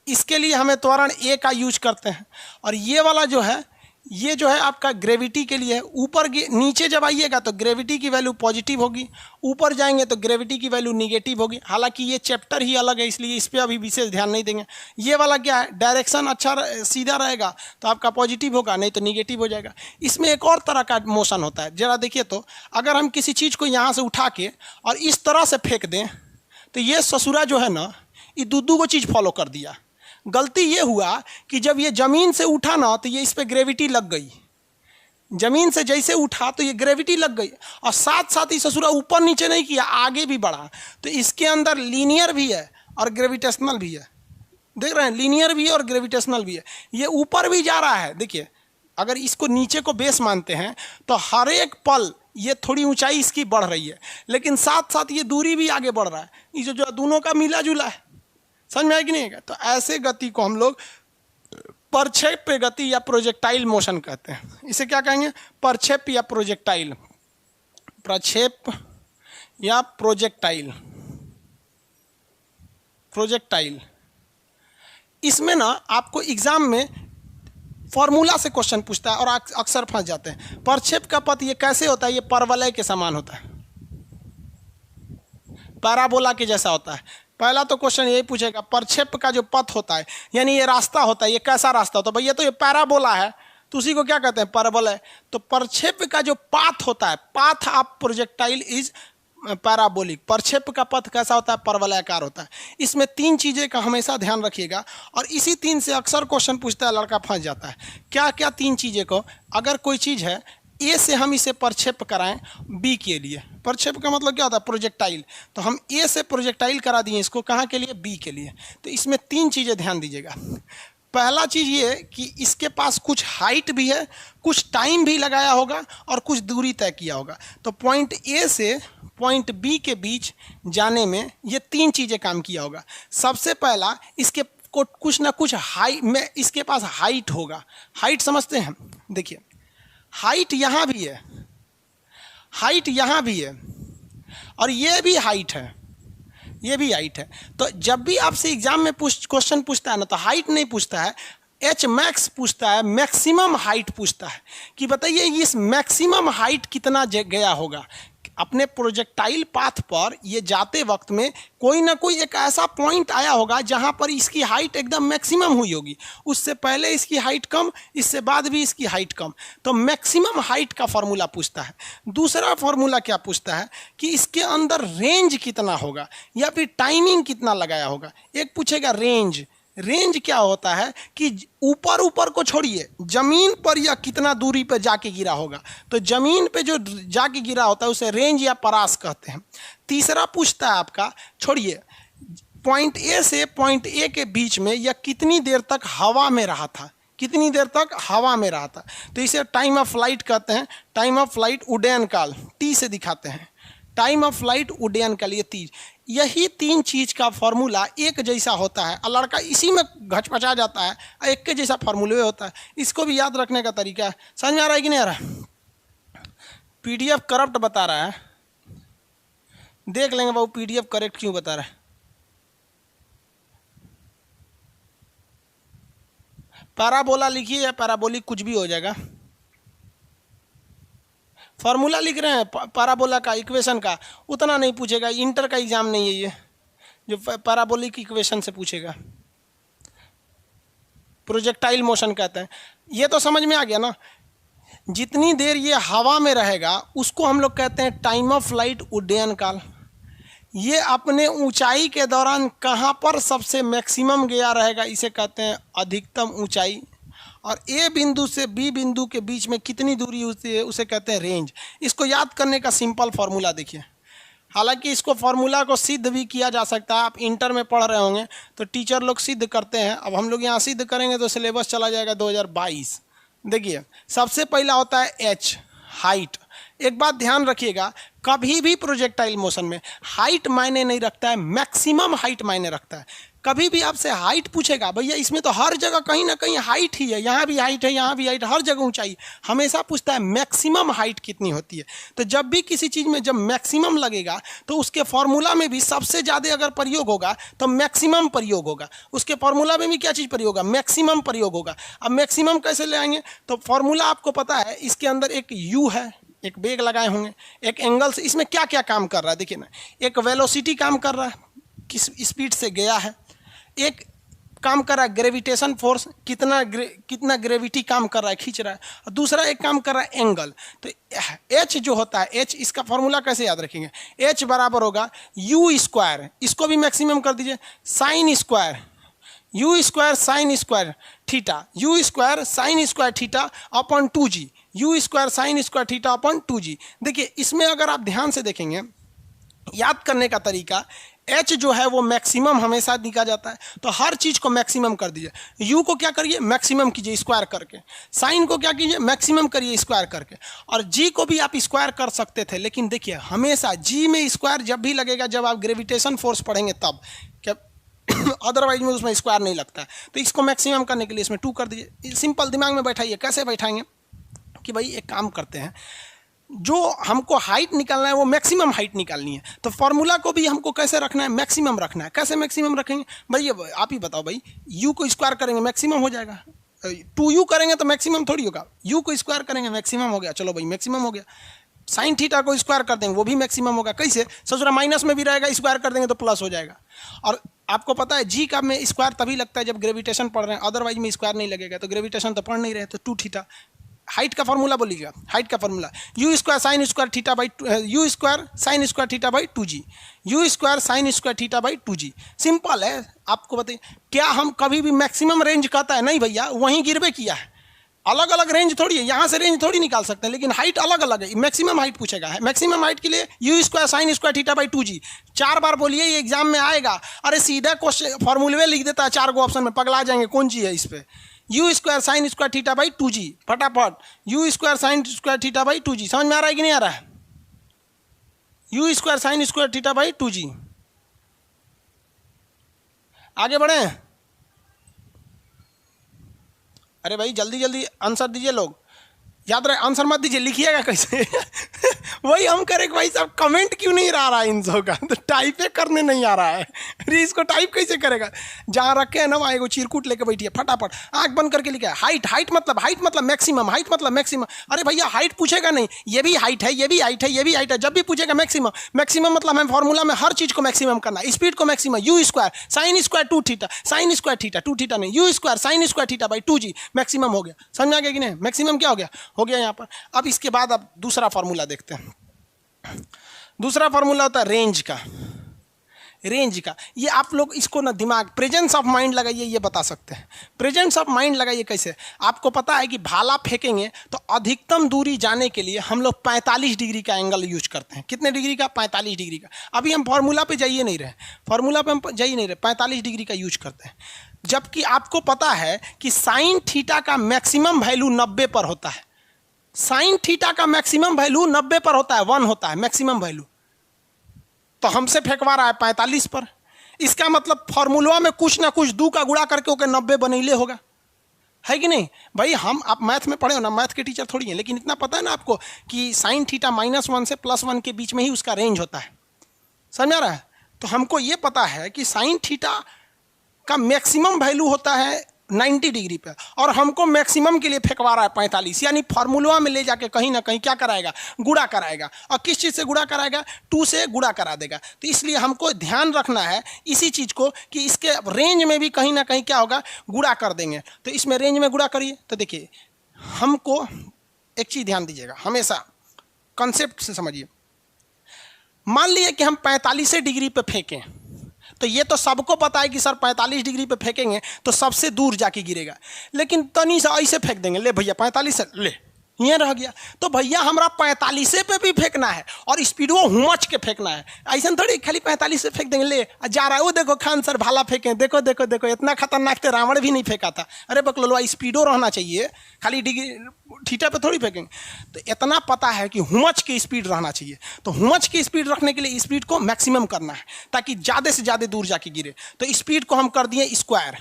इसके लिए हमें त्वरण ए का यूज करते हैं। और ये वाला जो है, ये जो है आपका ग्रेविटी के लिए है। ऊपर नीचे जब आइएगा तो ग्रेविटी की वैल्यू पॉजिटिव होगी, ऊपर जाएंगे तो ग्रेविटी की वैल्यू निगेटिव होगी। हालांकि ये चैप्टर ही अलग है, इसलिए इस पर अभी विशेष ध्यान नहीं देंगे। ये वाला क्या है, डायरेक्शन अच्छा सीधा रहेगा तो आपका पॉजिटिव होगा, नहीं तो निगेटिव हो जाएगा। इसमें एक और तरह का मोशन होता है, जरा देखिए तो, अगर हम किसी चीज़ को यहाँ से उठा के और इस तरह से फेंक दें तो ये ससुरा जो है ना, ये दो को चीज़ फॉलो कर दिया। गलती ये हुआ कि जब ये ज़मीन से उठा ना तो ये इस पर ग्रेविटी लग गई, ज़मीन से जैसे उठा तो ये ग्रेविटी लग गई, और साथ साथ ही ससुरा ऊपर नीचे नहीं किया, आगे भी बढ़ा। तो इसके अंदर लीनियर भी है और ग्रेविटेशनल भी है। देख रहे हैं, लीनियर भी है और ग्रेविटेशनल भी है। ये ऊपर भी जा रहा है, देखिए अगर इसको नीचे को बेस मानते हैं तो हर एक पल ये थोड़ी ऊंचाई इसकी बढ़ रही है, लेकिन साथ साथ ये दूरी भी आगे बढ़ रहा है। ये जो दोनों का मिला जुला है, समझ में आया कि नहीं है। तो ऐसे गति को हम लोग प्रक्षेप गति या प्रोजेक्टाइल मोशन कहते हैं। इसे क्या कहेंगे, प्रक्षेप या प्रोजेक्टाइल, प्रक्षेप या प्रोजेक्टाइल, प्रोजेक्टाइल। इसमें ना आपको एग्जाम में फॉर्मूला से क्वेश्चन पूछता है और अक्सर फंस जाते हैं। प्रक्षेप का पथ ये कैसे होता है, ये परवलय के समान होता है, पैराबोला के जैसा होता है। पहला तो क्वेश्चन यही पूछेगा, प्रक्षेप का जो पथ होता है यानी ये रास्ता होता है, ये कैसा रास्ता होता है। भैया तो ये पैराबोला है, तो उसी को क्या कहते हैं, परवलय। तो प्रक्षेप का जो पाथ होता है, path of projectile is parabolic. प्रक्षेप का पथ कैसा होता है, परवलयाकार होता है। इसमें तीन चीज़ें का हमेशा ध्यान रखिएगा, और इसी तीन से अक्सर क्वेश्चन पूछता है, लड़का फंस जाता है। क्या क्या तीन चीज़ें को, अगर कोई चीज़ है ए से हम इसे प्रक्षेप कराएं बी के लिए, प्रक्षेप का मतलब क्या होता है, प्रोजेक्टाइल, तो हम ए से प्रोजेक्टाइल करा दिए इसको, कहाँ के लिए, बी के लिए। तो इसमें तीन चीज़ें ध्यान दीजिएगा। पहला चीज़ ये कि इसके पास कुछ हाइट भी है, कुछ टाइम भी लगाया होगा और कुछ दूरी तय किया होगा। तो पॉइंट ए से पॉइंट बी के बीच जाने में ये तीन चीज़ें काम किया होगा। सबसे पहला, इसके को कुछ ना कुछ हाइट में इसके पास हाइट होगा। हाइट समझते हैं, देखिए हाइट यहाँ भी है, हाइट यहाँ भी है, और ये भी हाइट है, ये भी हाइट है। तो जब भी आपसे एग्जाम में क्वेश्चन पूछता है ना, तो हाइट नहीं पूछता है, एच मैक्स पूछता है, मैक्सिमम हाइट पूछता है कि बताइए इस मैक्सिमम हाइट कितना गया होगा। अपने प्रोजेक्टाइल पाथ पर ये जाते वक्त में कोई ना कोई एक ऐसा पॉइंट आया होगा जहां पर इसकी हाइट एकदम मैक्सिमम हुई होगी, उससे पहले इसकी हाइट कम, इससे बाद भी इसकी हाइट कम। तो मैक्सिमम हाइट का फॉर्मूला पूछता है। दूसरा फॉर्मूला क्या पूछता है कि इसके अंदर रेंज कितना होगा या फिर टाइमिंग कितना लगाया होगा। एक पूछेगा रेंज, रेंज क्या होता है कि ऊपर ऊपर को छोड़िए, जमीन पर या कितना दूरी पर जाके गिरा होगा। तो जमीन पे जो जाके गिरा होता है उसे रेंज या परास कहते हैं। तीसरा पूछता है आपका, छोड़िए, पॉइंट ए से पॉइंट ए के बीच में या कितनी देर तक हवा में रहा था, कितनी देर तक हवा में रहा था। तो इसे टाइम ऑफ फ्लाइट कहते हैं। टाइम ऑफ फ्लाइट, उड्डयन काल, टी से दिखाते हैं, टाइम ऑफ फ्लाइट, उड्डयन काल, ये तीन, यही तीन चीज का फॉर्मूला एक जैसा होता है। और लड़का इसी में घचपचा जाता है, एक के जैसा फॉर्मूले होता है। इसको भी याद रखने का तरीका है। समझ में आ रहा है कि नहीं आ रहा है। पीडीएफ करप्ट बता रहा है, देख लेंगे बाबू पीडीएफ करेक्ट क्यों बता रहा है। पैराबोला लिखिए या पैराबोलिक, कुछ भी हो जाएगा। फॉर्मूला लिख रहे हैं पैराबोला का, इक्वेशन का, उतना नहीं पूछेगा, इंटर का एग्जाम नहीं है ये जो पैराबोलिक इक्वेशन से पूछेगा। प्रोजेक्टाइल मोशन कहते हैं। ये तो समझ में आ गया ना। जितनी देर ये हवा में रहेगा उसको हम लोग कहते हैं टाइम ऑफ फ्लाइट, उड्डयन काल। ये अपने ऊंचाई के दौरान कहाँ पर सबसे मैक्सिमम गया रहेगा, इसे कहते हैं अधिकतम ऊंचाई। और ए बिंदु से बी बिंदु के बीच में कितनी दूरी होती है उसे कहते हैं रेंज। इसको याद करने का सिंपल फॉर्मूला देखिए, हालांकि इसको फॉर्मूला को सिद्ध भी किया जा सकता है। आप इंटर में पढ़ रहे होंगे तो टीचर लोग सिद्ध करते हैं, अब हम लोग यहाँ सिद्ध करेंगे तो सिलेबस चला जाएगा 2022। देखिए सबसे पहला होता है एच, हाइट। एक बात ध्यान रखिएगा, कभी भी प्रोजेक्टाइल मोशन में हाइट मायने नहीं रखता है, मैक्सिमम हाइट मायने रखता है। कभी भी आपसे हाइट पूछेगा, भैया इसमें तो हर जगह कहीं ना कहीं हाइट ही है, यहाँ भी हाइट है, यहाँ भी हाइट, हर जगह ऊंचाई, हमेशा पूछता है मैक्सिमम हाइट कितनी होती है। तो जब भी किसी चीज़ में जब मैक्सिमम लगेगा तो उसके फॉर्मूला में भी सबसे ज़्यादा अगर प्रयोग होगा तो मैक्सिमम प्रयोग होगा। उसके फॉर्मूला में भी क्या चीज़ प्रयोग होगा, मैक्सिमम प्रयोग होगा। अब मैक्सिमम कैसे ले आएंगे, तो फॉर्मूला आपको पता है, इसके अंदर एक यू है, एक बेग लगाए होंगे, एक एंगल से, इसमें क्या क्या काम कर रहा है देखिए ना, एक वेलोसिटी काम कर रहा है, किस स्पीड से गया है, एक काम कर रहा है ग्रेविटेशन फोर्स, कितना ग्रेविटी काम कर रहा है, खींच रहा है, और दूसरा एक काम कर रहा है एंगल। तो एच जो होता है, एच, इसका फॉर्मूला कैसे याद रखेंगे, एच बराबर होगा यू स्क्वायर, इसको भी मैक्सिमम कर दीजिए, sine square, you square sine square theta, u square sine square theta upon 2g, you square sine square theta upon 2g। देखिए इसमें अगर आप ध्यान से देखेंगे, याद करने का तरीका, एच जो है वो मैक्सिमम हमेशा निकाला जाता है, तो हर चीज़ को मैक्सिमम कर दीजिए। यू को क्या करिए, मैक्सिमम कीजिए स्क्वायर करके, साइन को क्या कीजिए, मैक्सिमम करिए स्क्वायर करके, और जी को भी आप स्क्वायर कर सकते थे, लेकिन देखिए हमेशा जी में स्क्वायर जब भी लगेगा जब आप ग्रेविटेशन फोर्स पढ़ेंगे तब, क्या अदरवाइज में उसमें स्क्वायर नहीं लगता है। तो इसको मैक्सिमम करने के लिए इसमें 2 कर दीजिए। सिंपल दिमाग में बैठाइए, कैसे बैठाएंगे कि भाई एक काम करते हैं, जो हमको हाइट निकालना है वो मैक्सिमम हाइट निकालनी है, तो फॉर्मूला को भी हमको कैसे रखना है, मैक्सिमम रखना है। कैसे मैक्सिमम रखेंगे भाई, ये आप ही बताओ भाई, यू को स्क्वायर करेंगे मैक्सिमम हो जाएगा, 2u करेंगे तो मैक्सिमम थोड़ी होगा, यू को स्क्वायर करेंगे मैक्सिमम हो गया, चलो भाई मैक्सिमम हो गया। साइन थीटा को स्क्वायर कर देंगे वो भी मैक्सिमम होगा, कैसे, सोच रहा माइनस में भी रहेगा, स्क्वायर कर देंगे तो प्लस हो जाएगा। और आपको पता है जी का में स्क्वायर तभी लगता है जब ग्रेविटेशन पढ़ रहे हैं, अदरवाइज में स्क्वायर नहीं लगेगा, तो ग्रेविटेशन तो पढ़ नहीं रहे, तो 2 थीटा। हाइट का फॉर्मूला बोलिएगा, हाइट का formula u square sine square theta by, you square sine square theta by 2g, you square sine square theta by 2g। Simple है, आपको बताइए क्या हम कभी भी मैक्सिमम रेंज कहता है, नहीं भैया, वहीं गिरवे किया है, अलग अलग रेंज थोड़ी है, यहाँ से रेंज थोड़ी निकाल सकते हैं, लेकिन हाइट अलग अलग है। मैक्सिमम हाइट पूछेगा, मैक्सिमम हाइट के लिए you square sine square theta by 2g 4 बार बोलिए, ये एग्जाम में आएगा। अरे सीधा क्वेश्चन फॉर्मूले लिख देता है 4 गो ऑप्शन में, पगला जाएंगे कौन जी है इस पर, you square sine square theta by 2g, फटाफट you square sine square theta by 2g। समझ में आ रहा है कि नहीं आ रहा है, you square sine square theta by 2g। आगे बढ़े, अरे भाई जल्दी जल्दी आंसर दीजिए लोग, याद रहे आंसर मत दीजिए, लिखिएगा कैसे वही हम करें भाई साहब, कमेंट क्यों नहीं आ रहा है इन सब का, तो टाइप करने नहीं आ रहा है, अरे इसको टाइप कैसे करेगा, जहाँ रखे है ना वहाँ एगो चिरकुट लेके बैठिए, फटाफट आंख बंद करके लिखा है हाइट, हाइट मतलब मैक्सिमम, हाइट मतलब मैक्सिमम। अरे भैया हाइट पूछेगा नहीं, ये भी हाइट है, ये भी हाइट है, ये भी हाइट है, जब भी पूछेगा मैक्सिमम, मैक्सिमम मतलब हमें फॉर्मूला में हर चीज़ को मैक्सिमम करना है, स्पीड को maximum, u square sine square 2 theta, sine square theta 2 theta नहीं, u square sine square theta by 2g, maximum हो गया। समझ आ गया कि नहीं, मैक्सिमम क्या हो गया यहाँ पर। अब इसके बाद आप दूसरा फॉर्मूला देखते हैं, दूसरा फॉर्मूला होता है रेंज का, रेंज का। ये आप लोग इसको ना दिमाग, प्रेजेंस ऑफ माइंड लगाइए, ये बता सकते हैं। प्रेजेंस ऑफ माइंड लगाइए कैसे, आपको पता है कि भाला फेंकेंगे तो अधिकतम दूरी जाने के लिए हम लोग 45 डिग्री का एंगल यूज करते हैं। कितने डिग्री का, 45 डिग्री का। अभी हम फार्मूला पे जाइए नहीं रहे, फार्मूला पे हम जाइए नहीं रहे, 45 डिग्री का यूज करते हैं। जबकि आपको पता है कि साइन थीटा का मैक्सिमम वैल्यू 90 पर होता है, साइन थीटा का मैक्सिमम वैल्यू 90 पर होता है, 1 होता है मैक्सिमम वैल्यू, तो हमसे फेंकवा रहा है 45 पर। इसका मतलब फॉर्मूला में कुछ ना कुछ 2 का गुणा करके ओके 90 बनैले होगा, है कि नहीं भाई। आप मैथ में पढ़े हो ना, मैथ के टीचर थोड़ी हैं, लेकिन इतना पता है ना आपको कि साइन थीटा -1 से +1 के बीच में ही उसका रेंज होता है, समझ आ रहा है। तो हमको ये पता है कि साइन थीटा का मैक्सिमम वैल्यू होता है 90 डिग्री पे, और हमको मैक्सिमम के लिए फेंकवा रहा है 45, यानी फार्मूला में ले जाके कहीं ना कहीं क्या कराएगा, गुणा कराएगा। और किस चीज़ से गुणा कराएगा, 2 से गुणा करा देगा। तो इसलिए हमको ध्यान रखना है इसी चीज़ को कि इसके रेंज में भी कहीं ना कहीं क्या होगा, गुणा कर देंगे। तो इसमें रेंज में गुणा करिए, तो देखिए हमको एक चीज़ ध्यान दीजिएगा, हमेशा कॉन्सेप्ट से समझिए। मान लिए कि हम 45 डिग्री पे फेंकें, तो ये तो सबको पता है कि सर 45 डिग्री पे फेंकेंगे तो सबसे दूर जाके गिरेगा, लेकिन तनी सा ऐसे फेंक देंगे, ले भैया 45 से ले ये रह गया, तो भैया हमरा 45 पे भी फेंकना है और स्पीड वो हुमच के फेंकना है, ऐसा थोड़ी खाली 45 से फेंक देंगे ले जा रहा है। वो देखो खान सर भाला फेंके, देखो देखो देखो इतना खतरनाक तो रावण भी नहीं फेंका था। अरे बकलोलवा स्पीडो रहना चाहिए, खाली डिग्री थीटा पे थोड़ी फेंकेंगे। तो इतना पता है कि हुमच की स्पीड रहना चाहिए, तो हुमच की स्पीड रखने के लिए स्पीड को मैक्सिमम करना है ताकि ज़्यादा से ज़्यादा दूर जाके गिरे। तो स्पीड को हम कर दिए स्क्वायर,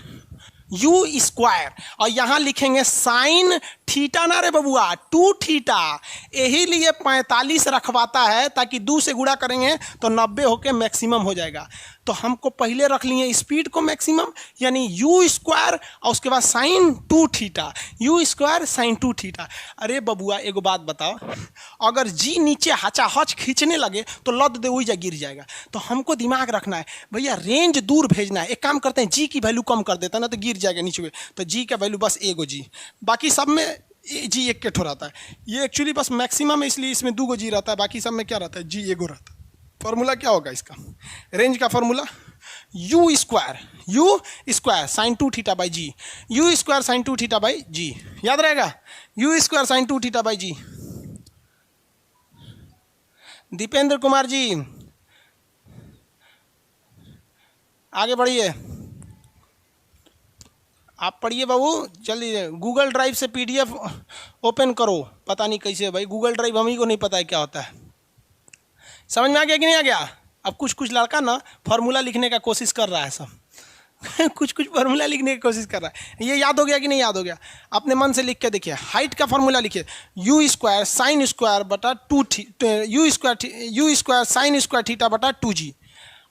यू स्क्वायर, और यहाँ लिखेंगे साइन थीटा ना रे बबुआ 2 थीटा, यही लिए 45 रखवाता है ताकि 2 से गुणा करेंगे तो 90 होके मैक्सिमम हो जाएगा। तो हमको पहले रख लिए स्पीड को मैक्सिमम यानी यू स्क्वायर और उसके बाद sine 2 theta, u square sine 2 theta. अरे बबुआ एगो बात बताओ, अगर जी नीचे हचाहच खींचने लगे तो लद दे वही जा गिर जाएगा। तो हमको दिमाग रखना है भैया रेंज दूर भेजना है। एक काम करते हैं जी की वैल्यू कम कर देता है ना तो गिर जाएगा नीचे में, तो जी का वैल्यू बस एगो जी, बाकी सब में जी एक के ठो रहता है। ये एक्चुअली बस मैक्सिमम है इसलिए इसमें 2 जी रहता है, बाकी सब में क्या रहता है जी एगो रहता है। फॉर्मूला क्या होगा इसका, रेंज का formula u square sine 2 theta by g, u square sine 2 theta by g, याद रहेगा u square sine 2 theta by g. Dipendra Kumar ji आगे बढ़िए, आप पढ़िए बाबू, चलिए गूगल ड्राइव से पीडीएफ ओपन करो। पता नहीं कैसे भाई गूगल ड्राइव हम ही को नहीं पता है क्या होता है। समझ में आ गया कि नहीं आ गया? अब कुछ कुछ लड़का ना फार्मूला लिखने का कोशिश कर रहा है सब कुछ कुछ फार्मूला लिखने की कोशिश कर रहा है। ये याद हो गया कि नहीं याद हो गया? अपने मन से लिख के देखिए। हाइट का फार्मूला लिखिए यू स्क्वायर साइन स्क्वायर बटा 2 you square sine square theta बटा 2g,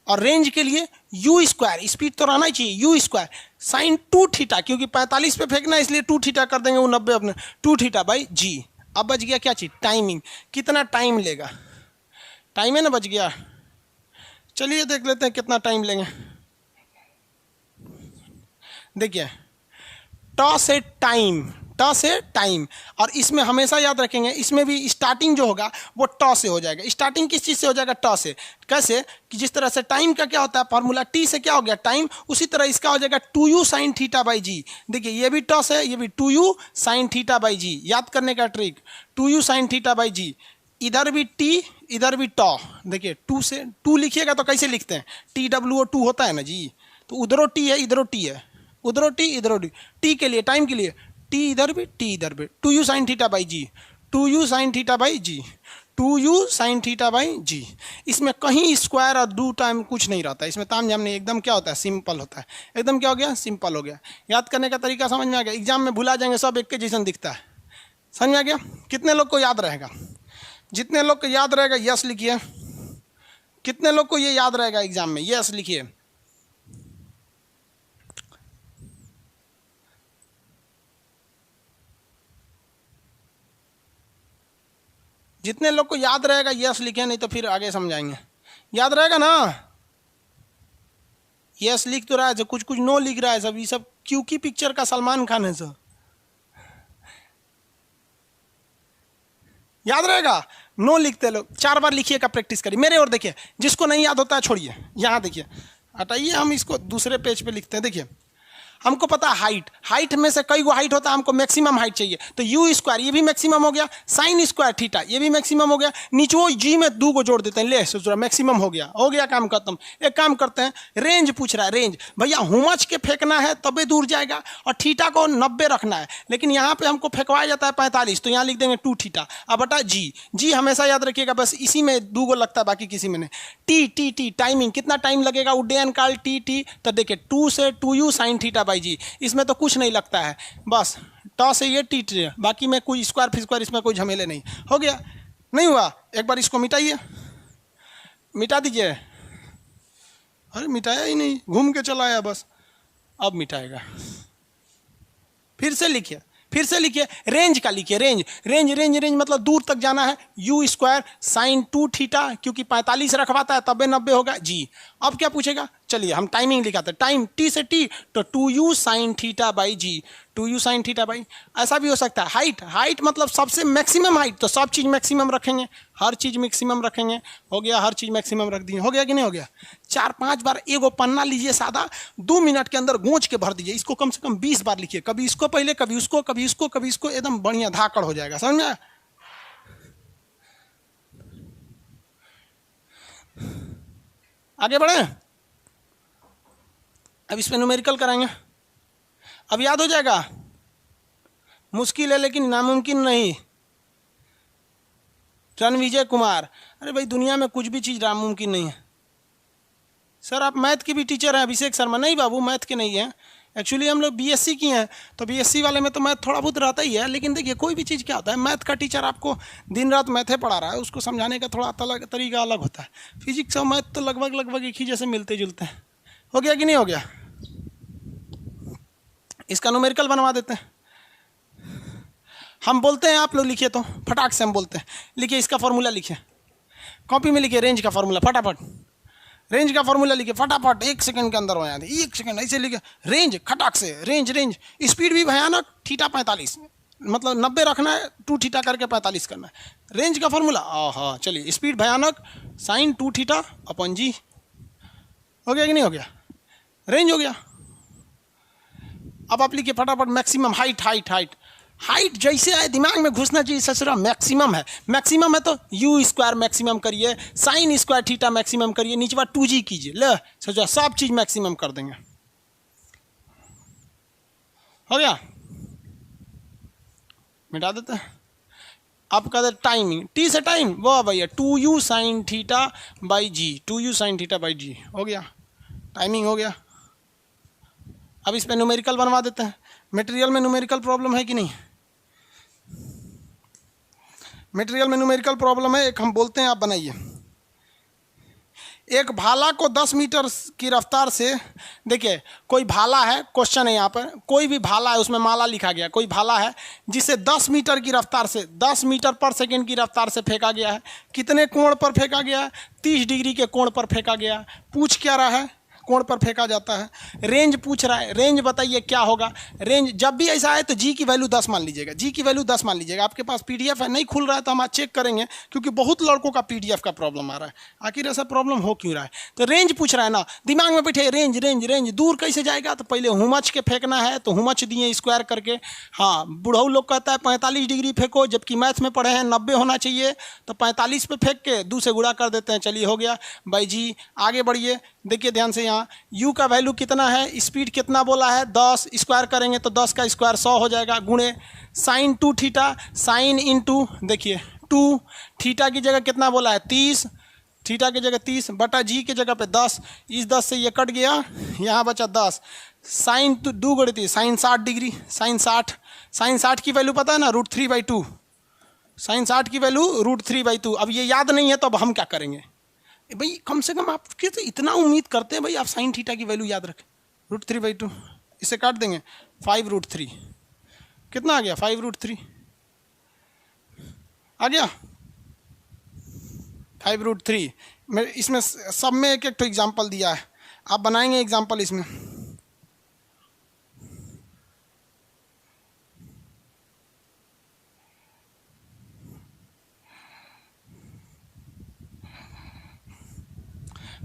और रेंज के लिए यू स्क्वायर, स्पीड तो रहना ही चाहिए, यू स्क्वायर साइन 2 थीटा, क्योंकि 45 पे फेंकना है इसलिए 2 थीटा कर देंगे, वो 90 अपने 2 थीटा बाई जी। अब बच गया क्या चीज़, टाइमिंग, कितना टाइम लेगा, टाइम है ना बच गया। चलिए देख लेते हैं कितना टाइम लेंगे। देखिए ट से टाइम, और इसमें हमेशा याद रखेंगे इसमें भी स्टार्टिंग जो होगा वो ट से हो जाएगा। स्टार्टिंग किस चीज़ से हो जाएगा, ट से। कैसे कि जिस तरह से टाइम का क्या होता है फॉर्मूला, टी से क्या हो गया टाइम, उसी तरह इसका हो जाएगा 2u साइन थीटा बाई जी। देखिए ये भी ट से, ये भी 2u sine theta by g. याद करने का trick 2u sine theta by g, इधर भी टी इधर भी ट। देखिए 2 से 2 लिखिएगा तो कैसे लिखते हैं, TWO2 होता है ना जी, तो उधरों टी है इधरों टी है, उधरों टी इधरों टी, टी के लिए टाइम के लिए टी इधर भी टी इधर भी, 2u sine theta by g, 2u sine theta by g, 2u sine theta by g. इसमें कहीं स्क्वायर और डू टाइम कुछ नहीं रहता है, इसमें ताम झाम नहीं, एकदम क्या होता है सिंपल होता है, एकदम क्या हो गया सिंपल हो गया। याद करने का तरीका समझ में आ गया, एग्जाम में भुला जाएंगे सब एक के जैसा दिखता है। समझ में आ गया? कितने लोग को याद रहेगा? जितने लोग को याद रहेगा यस लिखिए। कितने लोग को ये याद रहेगा एग्जाम में, यस लिखिए। जितने लोग को याद रहेगा यस लिखे, नहीं तो फिर आगे समझाएंगे। याद रहेगा ना? यस लिख तो रहा है, कुछ कुछ नो लिख रहा है सब। ये सब क्यों की पिक्चर का सलमान खान है सब। याद रहेगा? नो लिखते लोग 4 बार लिखिएगा, प्रैक्टिस करिए। मेरे और देखिए, जिसको नहीं याद होता है छोड़िए, यहाँ देखिए हटाइए, हम इसको दूसरे पेज पे लिखते हैं। देखिए हमको पता है हाइट में से कई गो हाइट होता है, हमको मैक्सिमम हाइट चाहिए, तो यू स्क्वायर ये भी मैक्सिमम हो गया, साइन स्क्वायर थीटा ये भी मैक्सिमम हो गया, नीचे जी में 2 को जोड़ देते हैं, ले सोच रहा मैक्सिमम हो गया काम खत्म। एक काम करते हैं, रेंज पूछ रहा है, रेंज भैया हुमच के फेंकना है तबे दूर जाएगा, और थीटा को 90 रखना है, लेकिन यहाँ पे हमको फेंकवाया जाता है 45, तो यहाँ लिख देंगे 2 थीटा अब बटा जी हमेशा याद रखिएगा, बस इसी में 2 को लगता है, बाकी किसी में नहीं। टी टाइमिंग, कितना टाइम लगेगा उड्डयन काल टी, तो देखिए 2 से 2u sine theta by g, इसमें तो कुछ नहीं लगता है, बस ट से ये टी, बाकी में कोई स्क्वायर फिर स्क्वायर इसमें कोई झमेले नहीं। हो गया? नहीं हुआ? एक बार इसको मिटाइए, मिटा दीजिए। अरे मिटाया ही नहीं, घूम के चला आया बस, अब मिटाएगा। फिर से लिखिए रेंज का लिखिए, रेंज मतलब दूर तक जाना है, यू स्क्वायर साइन 2 थीटा, क्योंकि 45 रखवाता है तबे 90 होगा जी। अब क्या पूछेगा, चलिए हम टाइमिंग लिखाते हैं, टाइम टी से टी तो 2u sine theta by g, 2u sine theta by. ऐसा भी हो सकता है हाइट, हाइट मतलब सबसे मैक्सिमम हाइट, तो सब चीज़ मैक्सिमम रखेंगे, हर चीज़ मैक्सिमम रखेंगे, हो गया, हर चीज़ मैक्सिमम रख दिए, हो गया कि नहीं हो गया। 4-5 बार एगो पन्ना लीजिए सादा, 2 मिनट के अंदर गोंच के भर दीजिए, इसको कम से कम 20 बार लिखिए, कभी इसको पहले, कभी उसको, कभी इसको, कभी इसको, एकदम बढ़िया धाकड़ हो जाएगा, समझ में। आगे बढ़े, अब इस पे न्यूमेरिकल कराएंगे, अब याद हो जाएगा। मुश्किल है लेकिन नामुमकिन नहीं। रणविजय कुमार, अरे भाई दुनिया में कुछ भी चीज़ नामुमकिन नहीं है। सर आप मैथ की भी टीचर हैं अभिषेक शर्मा? नहीं बाबू मैथ के नहीं है, एक्चुअली हम लोग बीएससी की हैं, तो बीएससी वाले में तो मैथ थोड़ा बहुत रहता ही है, लेकिन देखिए कोई भी चीज़ क्या होता है, मैथ का टीचर आपको दिन रात मैथे पढ़ा रहा है, उसको समझाने का थोड़ा तरीका अलग होता है। फिजिक्स और मैथ तो लगभग एक ही जैसे मिलते जुलते हैं। हो गया कि नहीं हो गया। इसका न्यूमेरिकल बनवा देते हैं, हम बोलते हैं, आप लोग लिखिए तो फटाक से हम बोलते हैं, लिखिए इसका फॉर्मूला लिखिए, कॉपी में लिखिए रेंज का फॉर्मूला, फटाफट रेंज का फॉर्मूला लिखिए फटाफट, 1 सेकंड के अंदर हो जाते, 1 सेकंड ऐसे लिखे रेंज, खटाक से रेंज, रेंज स्पीड भी भयानक, थीटा 45 मतलब 90 रखना है, 2 थीटा करके 45 करना है, रेंज का फॉर्मूला। हाँ चलिए, स्पीड भयानक साइन 2 थीटा अपन जी, हो गया कि नहीं हो गया, रेंज हो गया। अब आप लिखिए फटाफट maximum height, height height height जैसे आए दिमाग में घुसना चाहिए, ससुरा मैक्सिमम है, मैक्सिमम है तो यू स्क्वायर मैक्सिमम करिए, साइन स्क्वायर थीटा मैक्सिमम करिए, नीचे बार 2g कीजिए, ले ससुरा सब चीज मैक्सिमम कर देंगे, हो गया, मिटा देते हैं। अब कहते टाइमिंग, टी से टाइम वो भैया 2u sine theta by g, 2u sine theta by g, हो गया, टाइमिंग हो गया। अब इस पे न्यूमेरिकल बनवा देते हैं। मटेरियल में न्यूमेरिकल प्रॉब्लम है कि नहीं, मटेरियल में न्यूमेरिकल प्रॉब्लम है, एक हम बोलते हैं, आप बनाइए। एक भाला को 10 मीटर की रफ्तार से, देखिए कोई भाला है, क्वेश्चन है यहाँ पर, कोई भी भाला है, उसमें माला लिखा गया, कोई भाला है जिसे 10 मीटर की रफ्तार से, 10 मीटर पर सेकंड की रफ्तार से फेंका गया है, कितने कोण पर फेंका गया है, 30 डिग्री के कोण पर फेंका गया है। पूछ क्या रहा है, कोण पर फेंका जाता है, रेंज पूछ रहा है, रेंज बताइए क्या होगा। रेंज जब भी ऐसा है तो जी की वैल्यू 10 मान लीजिएगा, जी की वैल्यू 10 मान लीजिएगा। आपके पास पीडीएफ है, नहीं खुल रहा है तो हम आज चेक करेंगे, क्योंकि बहुत लड़कों का पीडीएफ का प्रॉब्लम आ रहा है, आखिर ऐसा प्रॉब्लम हो क्यों रहा है। तो रेंज पूछ रहा है ना, दिमाग में बैठे रेंज रेंज रेंज, दूर कैसे जाएगा, तो पहले हुमच के फेंकना है, तो हुमच दिए स्क्वायर करके। हाँ बुढ़ऊ लोग कहता है 45 डिग्री फेंको, जबकि मैथ में पढ़े हैं 90 होना चाहिए, तो 45 पे फेंक के 2 से गुणा कर देते हैं, चलिए हो गया बाई जी। आगे बढ़िए, देखिए ध्यान से, यहाँ u का वैल्यू कितना है, स्पीड कितना बोला है 10, स्क्वायर करेंगे तो 10 का स्क्वायर 100 हो जाएगा, गुणे साइन 2 थीटा, साइन इंटू देखिए 2 थीटा की जगह कितना बोला है 30, थीटा की जगह 30 बटा जी की जगह पे 10, इस 10 से ये कट गया, यहाँ बचा 10, साइन 2 गुणे 30 साइन 60 डिग्री, साइन 60, साइन 60 की वैल्यू पता है ना √3/2, साइन 60 की वैल्यू √3/2। अब ये याद नहीं है तो अब हम क्या करेंगे भाई, कम से कम आप तो इतना उम्मीद करते हैं भाई आप साइन थीटा की वैल्यू याद रखें, √3/2, इसे काट देंगे 5√3, कितना आ गया 5√3 आ गया 5√3। मैं इसमें सब में एक एक तो एग्जाम्पल दिया है, आप बनाएंगे एग्जाम्पल इसमें।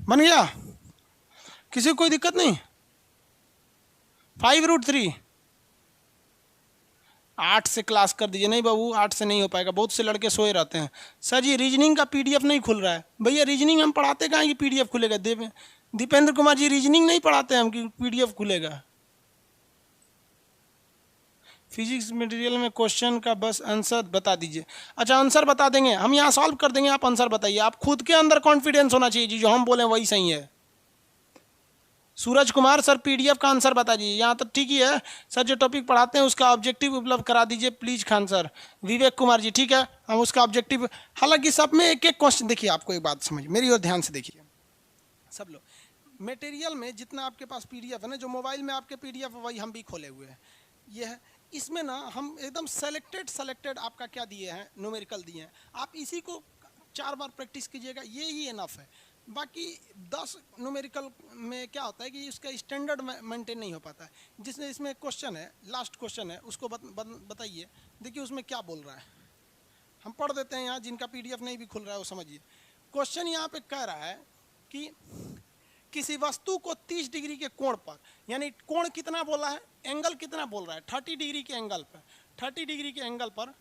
बन गया, किसी को कोई दिक्कत नहीं। 5√3 8 से क्लास कर दीजिए, नहीं बाबू 8 से नहीं हो पाएगा, बहुत से लड़के सोए रहते हैं। सर जी रीजनिंग का पीडीएफ नहीं खुल रहा है, भैया रीजनिंग हम पढ़ाते कहाँ कि पीडीएफ खुलेगा, दीपेंद्र कुमार जी रीजनिंग नहीं पढ़ाते हम कि पीडीएफ खुलेगा। फिजिक्स मटेरियल में क्वेश्चन का बस आंसर बता दीजिए। अच्छा आंसर बता देंगे हम, यहाँ सॉल्व कर देंगे, आप आंसर बताइए। आप खुद के अंदर कॉन्फिडेंस होना चाहिए जी, जो हम बोले वही सही है। सूरज कुमार सर पीडीएफ का आंसर बता दीजिए, यहाँ तो ठीक ही है सर, जो टॉपिक पढ़ाते हैं उसका ऑब्जेक्टिव उपलब्ध करा दीजिए प्लीज खान सर। विवेक कुमार जी ठीक है, हम उसका ऑब्जेक्टिव, हालांकि सब में एक एक क्वेश्चन, देखिए आपको एक बात समझ, मेरी और ध्यान से देखिए सब लोग, मटेरियल में जितना आपके पास पीडीएफ है ना, जो मोबाइल में आपके पीडीएफ है वही हम भी खोले हुए हैं, ये है। इसमें ना हम एकदम सेलेक्टेड आपका क्या दिए हैं, न्यूमेरिकल दिए हैं, आप इसी को 4 बार प्रैक्टिस कीजिएगा, ये ही इनफ है। बाकी 10 न्यूमेरिकल में क्या होता है कि उसका स्टैंडर्ड मेंटेन नहीं हो पाता है। जिसमें इसमें क्वेश्चन है, लास्ट क्वेश्चन है, उसको बताइए, देखिए उसमें क्या बोल रहा है। हम पढ़ देते हैं यहाँ, जिनका पीडीएफ नहीं भी खुल रहा है वो समझिए। क्वेश्चन यहाँ पे कह रहा है कि किसी वस्तु को 30 डिग्री के कोण पर, यानी कोण कितना बोला है, एंगल कितना बोल रहा है, 30 डिग्री के एंगल पर, 30 डिग्री के एंगल पर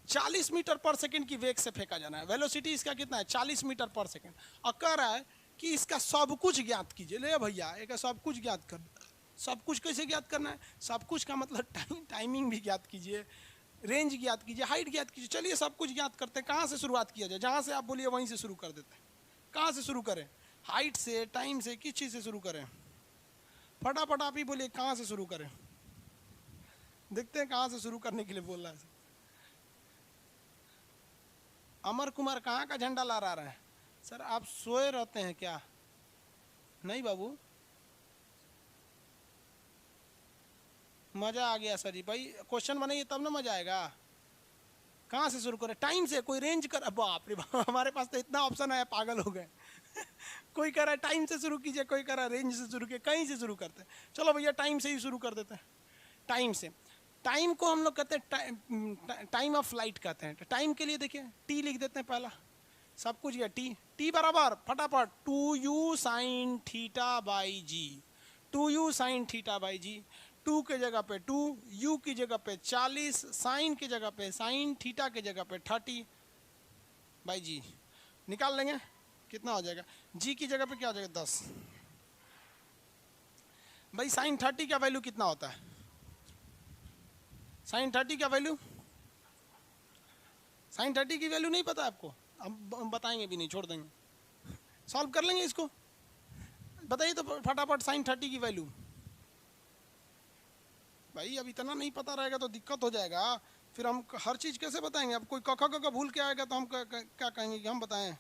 40 मीटर पर सेकंड की वेग से फेंका जाना है। वेलोसिटी इसका कितना है, 40 मीटर पर सेकंड। और कह रहा है कि इसका सब कुछ ज्ञात कीजिए। ले भैया, एक सब कुछ ज्ञात कर, सब कुछ कैसे ज्ञात करना है, सब कुछ का मतलब टाइमिंग भी ज्ञात कीजिए, रेंज ज्ञात कीजिए, हाइट ज्ञात कीजिए। चलिए सब कुछ ज्ञात करते हैं। कहाँ से शुरुआत किया जाए, जहाँ से आप बोलिए वहीं से शुरू कर देते हैं। कहाँ से शुरू करें, हाइट से, टाइम से, किस चीज़ से शुरू करें, फटाफट आप ही बोलिए कहाँ से शुरू करें। देखते हैं कहाँ से शुरू करने के लिए बोल रहा है। अमर कुमार कहाँ का झंडा ला रहा है सर, आप सोए रहते हैं क्या? नहीं बाबू, मज़ा आ गया सर जी। भाई क्वेश्चन बनाइए तब ना मज़ा आएगा। कहाँ से शुरू करें, टाइम से, कोई रेंज कर, बाप रे बाप, हमारे पास तो इतना ऑप्शन आया, पागल हो गए। कोई कह रहा है टाइम से शुरू कीजिए, कोई कह रहा है रेंज से शुरू कीजिए, कहीं से शुरू करते हैं। चलो भैया टाइम से ही शुरू कर देते हैं। टाइम से, टाइम को हम लोग कहते हैं टाइम ऑफ फ्लाइट कहते हैं। टाइम के लिए देखिए टी लिख देते हैं पहला, सब कुछ गया, टी, टी बराबर फटाफट 2u sine theta by g, 2u sine theta by g. 2 के जगह पे 2, u की जगह पे 40, साइन की जगह पे साइन, थीटा की जगह पे 30 बाई जी। निकाल लेंगे कितना हो जाएगा, जी की जगह पे क्या हो जाएगा 10। भाई साइन 30 का वैल्यू कितना होता है, साइन 30 का वैल्यू, साइन 30 की वैल्यू नहीं पता आपको, हम बताएंगे भी नहीं, छोड़ देंगे, सॉल्व कर लेंगे इसको। बताइए तो फटाफट साइन 30 की वैल्यू। भाई अब इतना नहीं पता रहेगा तो दिक्कत हो जाएगा, फिर हम हर चीज़ कैसे बताएंगे। अब कोई क भूल के आएगा तो हम क्या कहेंगे कि हम बताएं।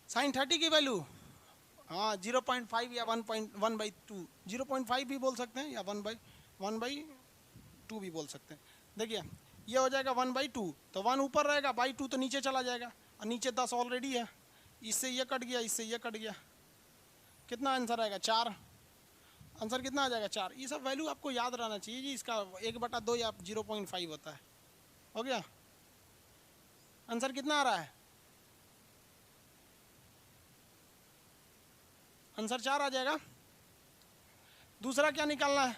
साइन 30 की वैल्यू, हाँ 0.5 या 1.1/2, 0.5 भी बोल सकते हैं या 1/2 भी बोल सकते हैं। देखिए ये हो जाएगा 1/2, तो 1 ऊपर रहेगा, बाई 2 तो नीचे चला जाएगा, और नीचे 10 ऑलरेडी है, इससे ये कट गया, इससे ये कट गया, कितना आंसर आएगा 4। आंसर कितना आ जाएगा 4। ये सब वैल्यू आपको याद रहना चाहिए जी। इसका 1/2 या 0.5 होता है। हो गया, आंसर कितना आ रहा है, आंसर 4 आ जाएगा। दूसरा क्या निकालना है,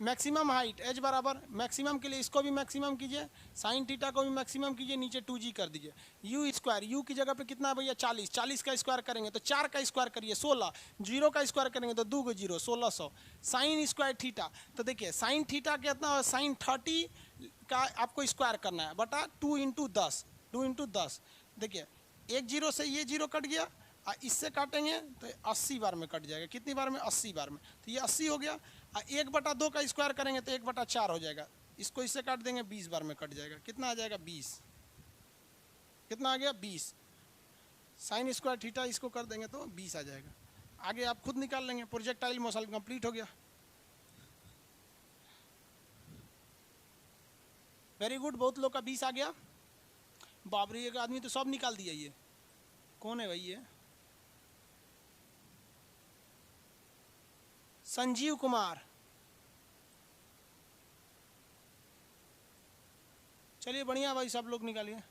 मैक्सिमम हाइट, एच बराबर मैक्सिमम के लिए इसको भी मैक्सिमम कीजिए, साइन थीटा को भी मैक्सिमम कीजिए, नीचे 2g कर दीजिए। यू स्क्वायर, यू की जगह पे कितना है भैया 40, 40 का स्क्वायर करेंगे तो 4 का स्क्वायर करिए 16, 0 का स्क्वायर करेंगे तो 2 0, 1600। साइन स्क्वायर थीटा, तो देखिए साइन थीटा कितना है, साइन 30 का आपको स्क्वायर करना है बटा 2 × 10, 2 × 10। देखिए एक 0 से ये 0 कट गया, इससे काटेंगे तो 80 बार में कट जाएगा। कितनी बार में, 80 बार में, तो ये 80 हो गया। 1/2 का स्क्वायर करेंगे तो 1/4 हो जाएगा, इसको इससे काट देंगे 20 बार में कट जाएगा। कितना आ जाएगा 20, कितना आ गया 20। साइन स्क्वायर थीटा इसको कर देंगे तो 20 आ जाएगा। आगे आप खुद निकाल लेंगे। प्रोजेक्टाइल मोशन कंप्लीट हो गया। वेरी गुड, बहुत लोग का 20 आ गया। बाबरी, एक आदमी तो सब निकाल दिया। ये कौन है भाई, ये संजीव कुमार, चलिए बढ़िया भाई, सब लोग निकालिए।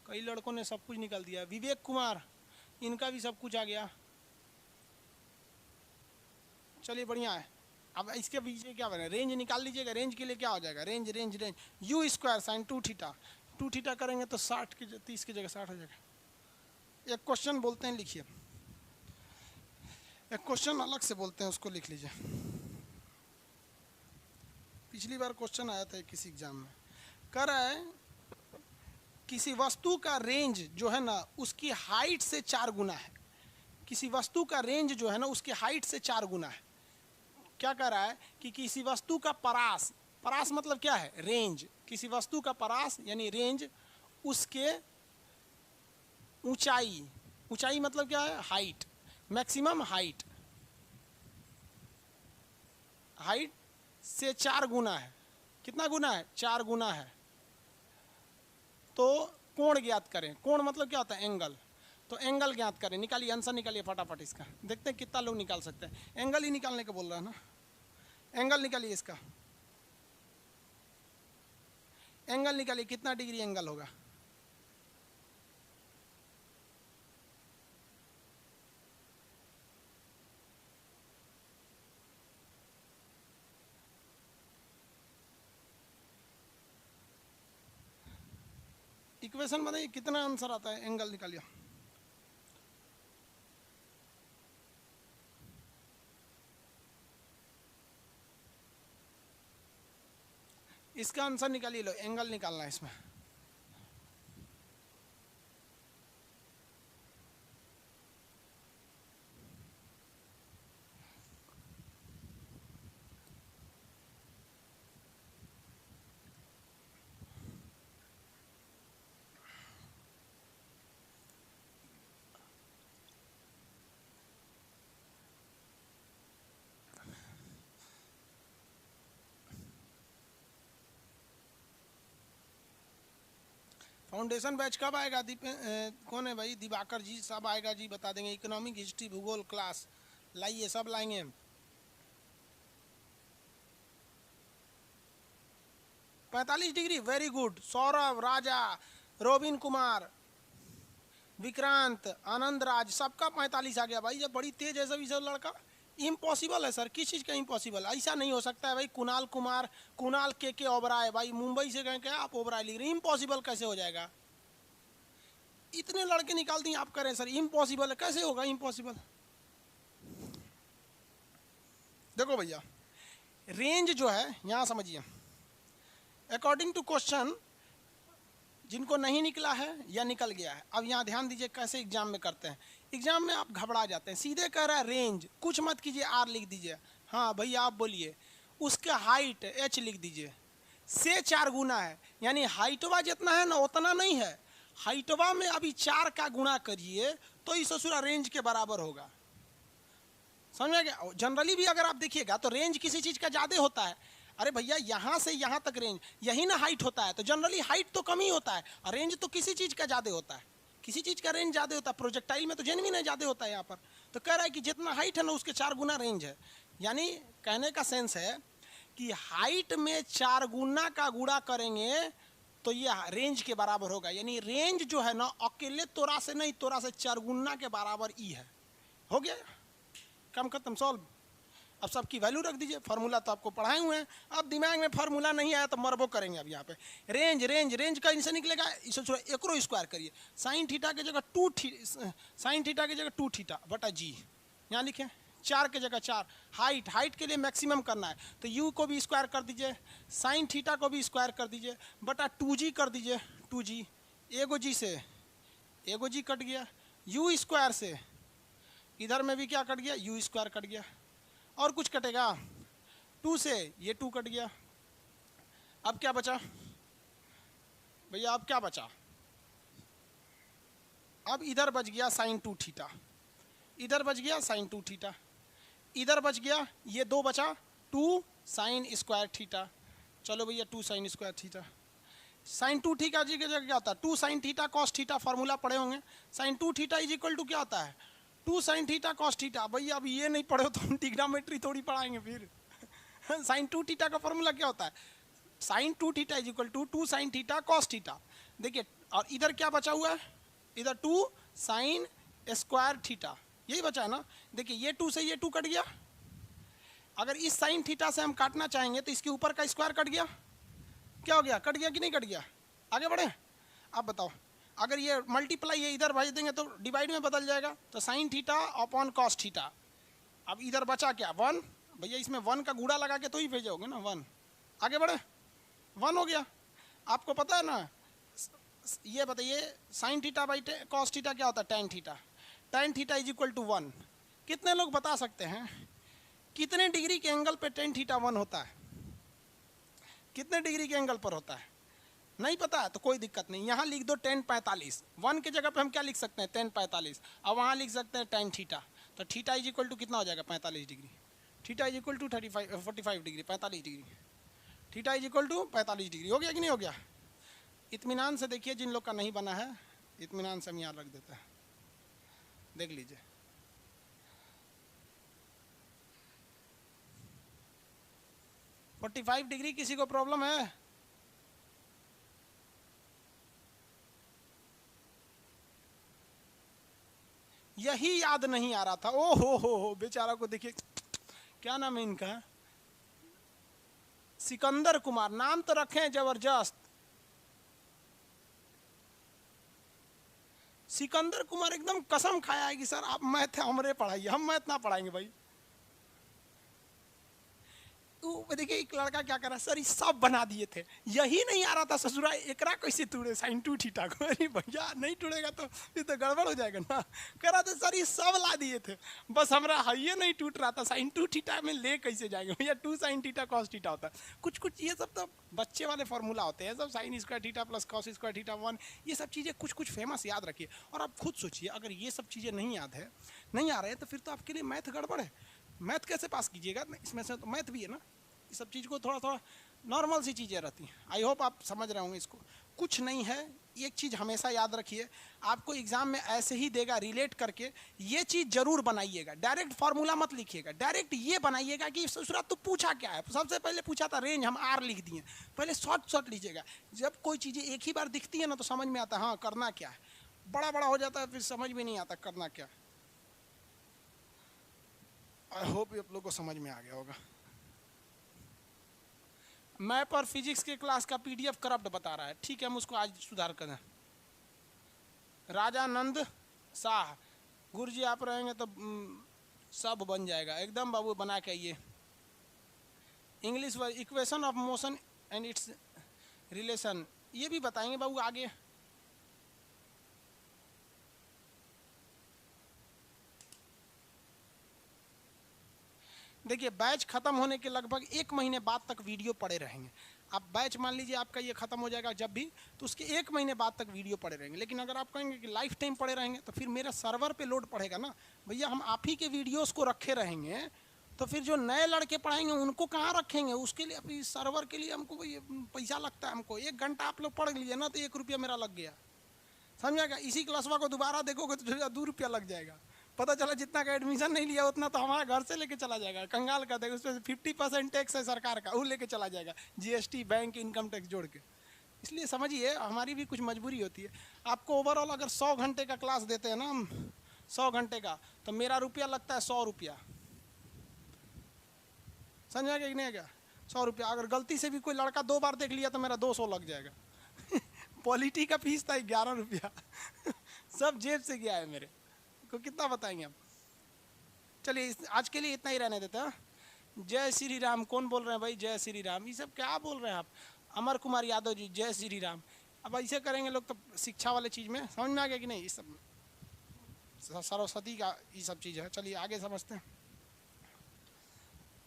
कई लड़कों ने सब कुछ निकाल दिया। विवेक कुमार, इनका भी सब कुछ आ गया। चलिए बढ़िया है। अब इसके पीछे क्या बने, रेंज निकाल लीजिएगा। रेंज के लिए क्या हो जाएगा, range range range, you square sine 2 theta, 2 theta करेंगे तो 60 की 30 की जगह 60 हो जाएगा। एक क्वेश्चन बोलते हैं, लिखिए। एक क्वेश्चन अलग से बोलते हैं, उसको लिख लीजिए। पिछली बार क्वेश्चन आया था किसी एग्जाम में, कह रहा है किसी वस्तु का रेंज जो है ना उसकी हाइट से 4 गुना है। किसी वस्तु का रेंज जो है ना उसकी हाइट से 4 गुना है। क्या कह रहा है कि किसी वस्तु का परास, परास मतलब क्या है, रेंज। किसी वस्तु का परास यानी रेंज, उसके ऊंचाई, ऊंचाई मतलब क्या है, हाइट, मैक्सिमम हाइट, हाइट से 4 गुना है। कितना गुना है? 4 गुना है। तो कोण ज्ञात करें। कोण मतलब क्या होता है? एंगल। तो एंगल ज्ञात करें। निकालिए, आंसर निकालिए फटाफट इसका। देखते हैं कितना लोग निकाल सकते हैं। एंगल ही निकालने का बोल रहा है ना। एंगल निकालिए इसका। एंगल निकालिए, कितना डिग्री एंगल होगा? इक्वेशन बताइए कितना आंसर आता है। एंगल निकालिए। इसका आंसर निकालिए। लो, एंगल निकालना है इसमें। फाउंडेशन बैच कब आएगा? कौन है भाई? दिवाकर जी। सब आएगा जी, बता देंगे। इकोनॉमिक, हिस्ट्री, भूगोल क्लास लाइए, सब लाएंगे हम। 45 डिग्री, वेरी गुड। सौरभ, राजा, रोबिन कुमार, विक्रांत, आनंद राज, सबका 45 आ गया भाई। जब बड़ी तेज है सभी सब लड़का। इम्पॉसिबल है सर। किस चीज़ का इम्पॉसिबल? ऐसा नहीं हो सकता है भाई। कुणाल कुमार, कुणाल के ओबराय, भाई मुंबई से गए क्या आप ओबराय लिख रहे हैं? इम्पॉसिबल कैसे हो जाएगा? इतने लड़के निकाल दिए आप, करें सर इम्पॉसिबल है। कैसे होगा इम्पॉसिबल? देखो भैया, रेंज जो है यहाँ समझिए। अकॉर्डिंग टू क्वेश्चन, जिनको नहीं निकला है या निकल गया है, अब यहाँ ध्यान दीजिए कैसे एग्जाम में करते हैं। एग्जाम में आप घबरा जाते हैं। सीधे कह रहा है रेंज, कुछ मत कीजिए, आर लिख दीजिए। हाँ भैया आप बोलिए। उसके हाइट एच लिख दीजिए। से 4 गुना है, यानी हाइटवा जितना है ना उतना नहीं है। हाइटवा में अभी 4 का गुणा करिए तो इस ससुरा रेंज के बराबर होगा। समझ में गया? जनरली भी अगर आप देखिएगा तो रेंज किसी चीज़ का ज़्यादा होता है। अरे भैया यहाँ से यहाँ तक रेंज, यही ना हाइट होता है। तो जनरली हाइट तो कम ही होता है और रेंज तो किसी चीज़ का ज़्यादा होता है। किसी चीज़ का रेंज ज़्यादा होता है। प्रोजेक्टाइल में तो जेनविन है ज़्यादा होता है यहाँ पर। तो कह रहा है कि जितना हाइट है ना उसके 4 गुना रेंज है। यानी कहने का सेंस है कि हाइट में 4 गुना का गुणा करेंगे तो ये रेंज के बराबर होगा। यानी रेंज जो है ना अकेले तोरा से नहीं, तोरा से 4 गुना के बराबर ई है। हो गया, काम खत्म, सॉल्व। अब सबकी वैल्यू रख दीजिए। फार्मूला तो आपको पढ़ाए हुए हैं। अब दिमाग में फार्मूला नहीं आया तो मरबो करेंगे। अब यहाँ पे रेंज रेंज रेंज का इनसे निकलेगा। इसे एकरो स्क्वायर करिए। साइन थीटा की जगह 2 थीटा बटा जी, यहाँ लिखें। 4 की जगह 4। हाइट, हाइट के लिए मैक्सिमम करना है तो यू को भी स्क्वायर कर दीजिए, साइन थीटा को भी स्क्वायर कर दीजिए, बटा 2g कर दीजिए। 2g, एगो जी से एगो जी कट गया। यू स्क्वायर से इधर में भी क्या कट गया? यू स्क्वायर कट गया। और कुछ कटेगा? 2 से ये 2 कट गया। अब क्या बचा भैया? अब क्या बचा? अब इधर बच गया साइन 2 थीटा, इधर बच गया साइन 2 थीटा, इधर बच गया ये 2 बचा 2 साइन स्क्वायर थीटा। चलो भैया 2 sine square theta. Sine 2 theta g की जगह क्या होता है? 2 sine theta cos theta. Formula पढ़े होंगे। Sine 2 theta is equal to क्या होता है? 2 साइन थीटा कॉस थीटा। भैया अब ये नहीं पढ़े हो तो हम ट्रिग्नोमेट्री थोड़ी पढ़ाएंगे फिर। साइन 2 थीटा का फॉर्मूला क्या होता है? Sine 2 theta is equal to 2 sine theta cos theta. देखिए, और इधर क्या बचा हुआ है? इधर 2 साइन स्क्वायर थीटा, यही बचा है ना। देखिए ये 2 से ये 2 कट गया। अगर इस साइन थीटा से हम काटना चाहेंगे तो इसके ऊपर का स्क्वायर कट गया। क्या हो गया? कट गया कि नहीं कट गया? आगे बढ़े। अब बताओ, अगर ये मल्टीप्लाई है इधर भेज देंगे तो डिवाइड में बदल जाएगा। तो sine theta upon cos theta. अब इधर बचा क्या? 1। भैया इसमें 1 का गुणा लगा के तो ही भेजोगे ना 1। आगे बढ़े। 1 हो गया। आपको पता है ना, ये बताइए sine theta by cos theta क्या होता है? Tan theta. Tan theta is equal to 1। कितने लोग बता सकते हैं कितने डिग्री के एंगल पे टेन थीटा 1 होता है? कितने डिग्री के एंगल पर होता है? नहीं पता है तो कोई दिक्कत नहीं, यहाँ लिख दो 1045। 1 की जगह पे हम क्या लिख सकते हैं? 1045। अब वहाँ लिख सकते हैं टेन थीटा। तो थीटा इज इक्वल टू कितना हो जाएगा? 45 degree. Theta is equal to 45 degree, 45 degree. Theta is equal to 45 degree. हो गया कि नहीं हो गया? इत्मीनान से देखिए, जिन लोग का नहीं बना है इत्मीनान से हम यहाँ रख देते हैं, देख लीजिए। फोर्टी 45 डिग्री किसी को प्रॉब्लम है? यही याद नहीं आ रहा था। ओ हो बेचारा को देखिए, क्या नाम है इनका, सिकंदर कुमार, नाम तो रखे हैं जबरदस्त। सिकंदर कुमार एकदम कसम खाया है कि सर आप मैथ हमरे पढ़ाइए, हम मैथ ना पढ़ाएंगे भाई। देखिए एक लड़का क्या कर रहा है, सर ये सब बना दिए थे, यही नहीं आ रहा था ससुरा, एकरा कैसे टूटे साइन 2 थीटा को। अरे भैया नहीं टूटेगा तो ये तो गड़बड़ हो जाएगा ना। कह रहा था सर ये सब ला दिए थे, बस हमारा हाइये नहीं टूट रहा था, साइन 2 थीटा में ले कैसे जाएंगे भैया, 2 साइन थीटा कॉस थीटा होता है। कुछ कुछ ये सब तो बच्चे वाले फॉर्मूला होते हैं, सब sign square theta plus cos square theta 1, ये सब चीज़ें कुछ कुछ फेमस याद रखिए। और आप खुद सोचिए, अगर ये सब चीज़ें नहीं याद है, नहीं आ रहे हैं, तो फिर तो आपके लिए मैथ गड़बड़ है। मैथ कैसे पास कीजिएगा? इसमें से तो मैथ भी है ना, ये सब चीज़ को थोड़ा थोड़ा नॉर्मल सी चीज़ें रहती हैं। आई होप आप समझ रहे होंगे इसको। कुछ नहीं है, एक चीज़ हमेशा याद रखिए, आपको एग्जाम में ऐसे ही देगा रिलेट करके, ये चीज़ जरूर बनाइएगा। डायरेक्ट फार्मूला मत लिखिएगा, डायरेक्ट ये बनाइएगा कि ससुरा तो पूछा क्या है। सबसे पहले पूछा था रेंज, हम आर लिख दिए, पहले शॉर्ट लीजिएगा। जब कोई चीज़ें एक ही बार दिखती है ना तो समझ में आता है हाँ करना क्या है, बड़ा बड़ा हो जाता है फिर समझ में नहीं आता करना क्या। आई होप आप लोग को समझ में आ गया होगा। मैप और फिजिक्स के क्लास का पीडीएफ करप्ट बता रहा है, ठीक है हम उसको आज सुधार करें। राजानंद शाह, गुरुजी आप रहेंगे तो सब बन जाएगा एकदम बाबू, बना के आइए। English equation of motion and it's relation, ये भी बताएंगे बाबू आगे। देखिए बैच खत्म होने के लगभग 1 महीने बाद तक वीडियो पड़े रहेंगे। आप बैच मान लीजिए आपका ये खत्म हो जाएगा जब भी, तो उसके 1 महीने बाद तक वीडियो पड़े रहेंगे। लेकिन अगर आप कहेंगे कि लाइफ टाइम पड़े रहेंगे तो फिर मेरा सर्वर पे लोड पड़ेगा ना भैया, हम आप ही के वीडियोस को रखे रहेंगे, तो फिर जो नए लड़के पढ़ाएंगे उनको कहाँ रखेंगे? उसके लिए अभी सर्वर के लिए हमको पैसा लगता है। हमको 1 घंटा आप लोग पढ़ लीजिए ना तो 1 रुपया मेरा लग गया, समझेगा। इसी क्लासवा को दोबारा देखोगे तो 2 रुपया लग जाएगा। पता चला जितना का एडमिशन नहीं लिया उतना तो हमारा घर से लेके चला जाएगा, कंगाल कर देगा। उसमें 50% टैक्स है सरकार का, वो लेके चला जाएगा, जीएसटी बैंक इनकम टैक्स जोड़ के। इसलिए समझिए हमारी भी कुछ मजबूरी होती है। आपको ओवरऑल अगर 100 घंटे का क्लास देते हैं ना हम, 100 घंटे का, तो मेरा रुपया लगता है 100 रुपया, समझेगा कि नहीं क्या? 100 रुपया। अगर गलती से भी कोई लड़का 2 बार देख लिया तो मेरा 200 लग जाएगा। पॉलिटी का फीस था 11 रुपया। सब जेब से गया है मेरे को, कितना बताएंगे हम। चलिए आज के लिए इतना ही रहने देते हैं। जय श्री राम। कौन बोल रहे हैं भाई जय श्री राम? ये सब क्या बोल रहे हैं आप? अमर कुमार यादव जी जय श्री राम। अब ऐसे करेंगे लोग तो शिक्षा वाले चीज़ में समझ में आ गया कि नहीं? ये सब सरस्वती का ये सब चीज़ है। चलिए आगे समझते हैं।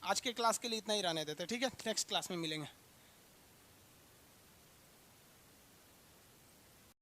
आज के क्लास के लिए इतना ही रहने देते हैं, ठीक है? नेक्स्ट क्लास में मिलेंगे।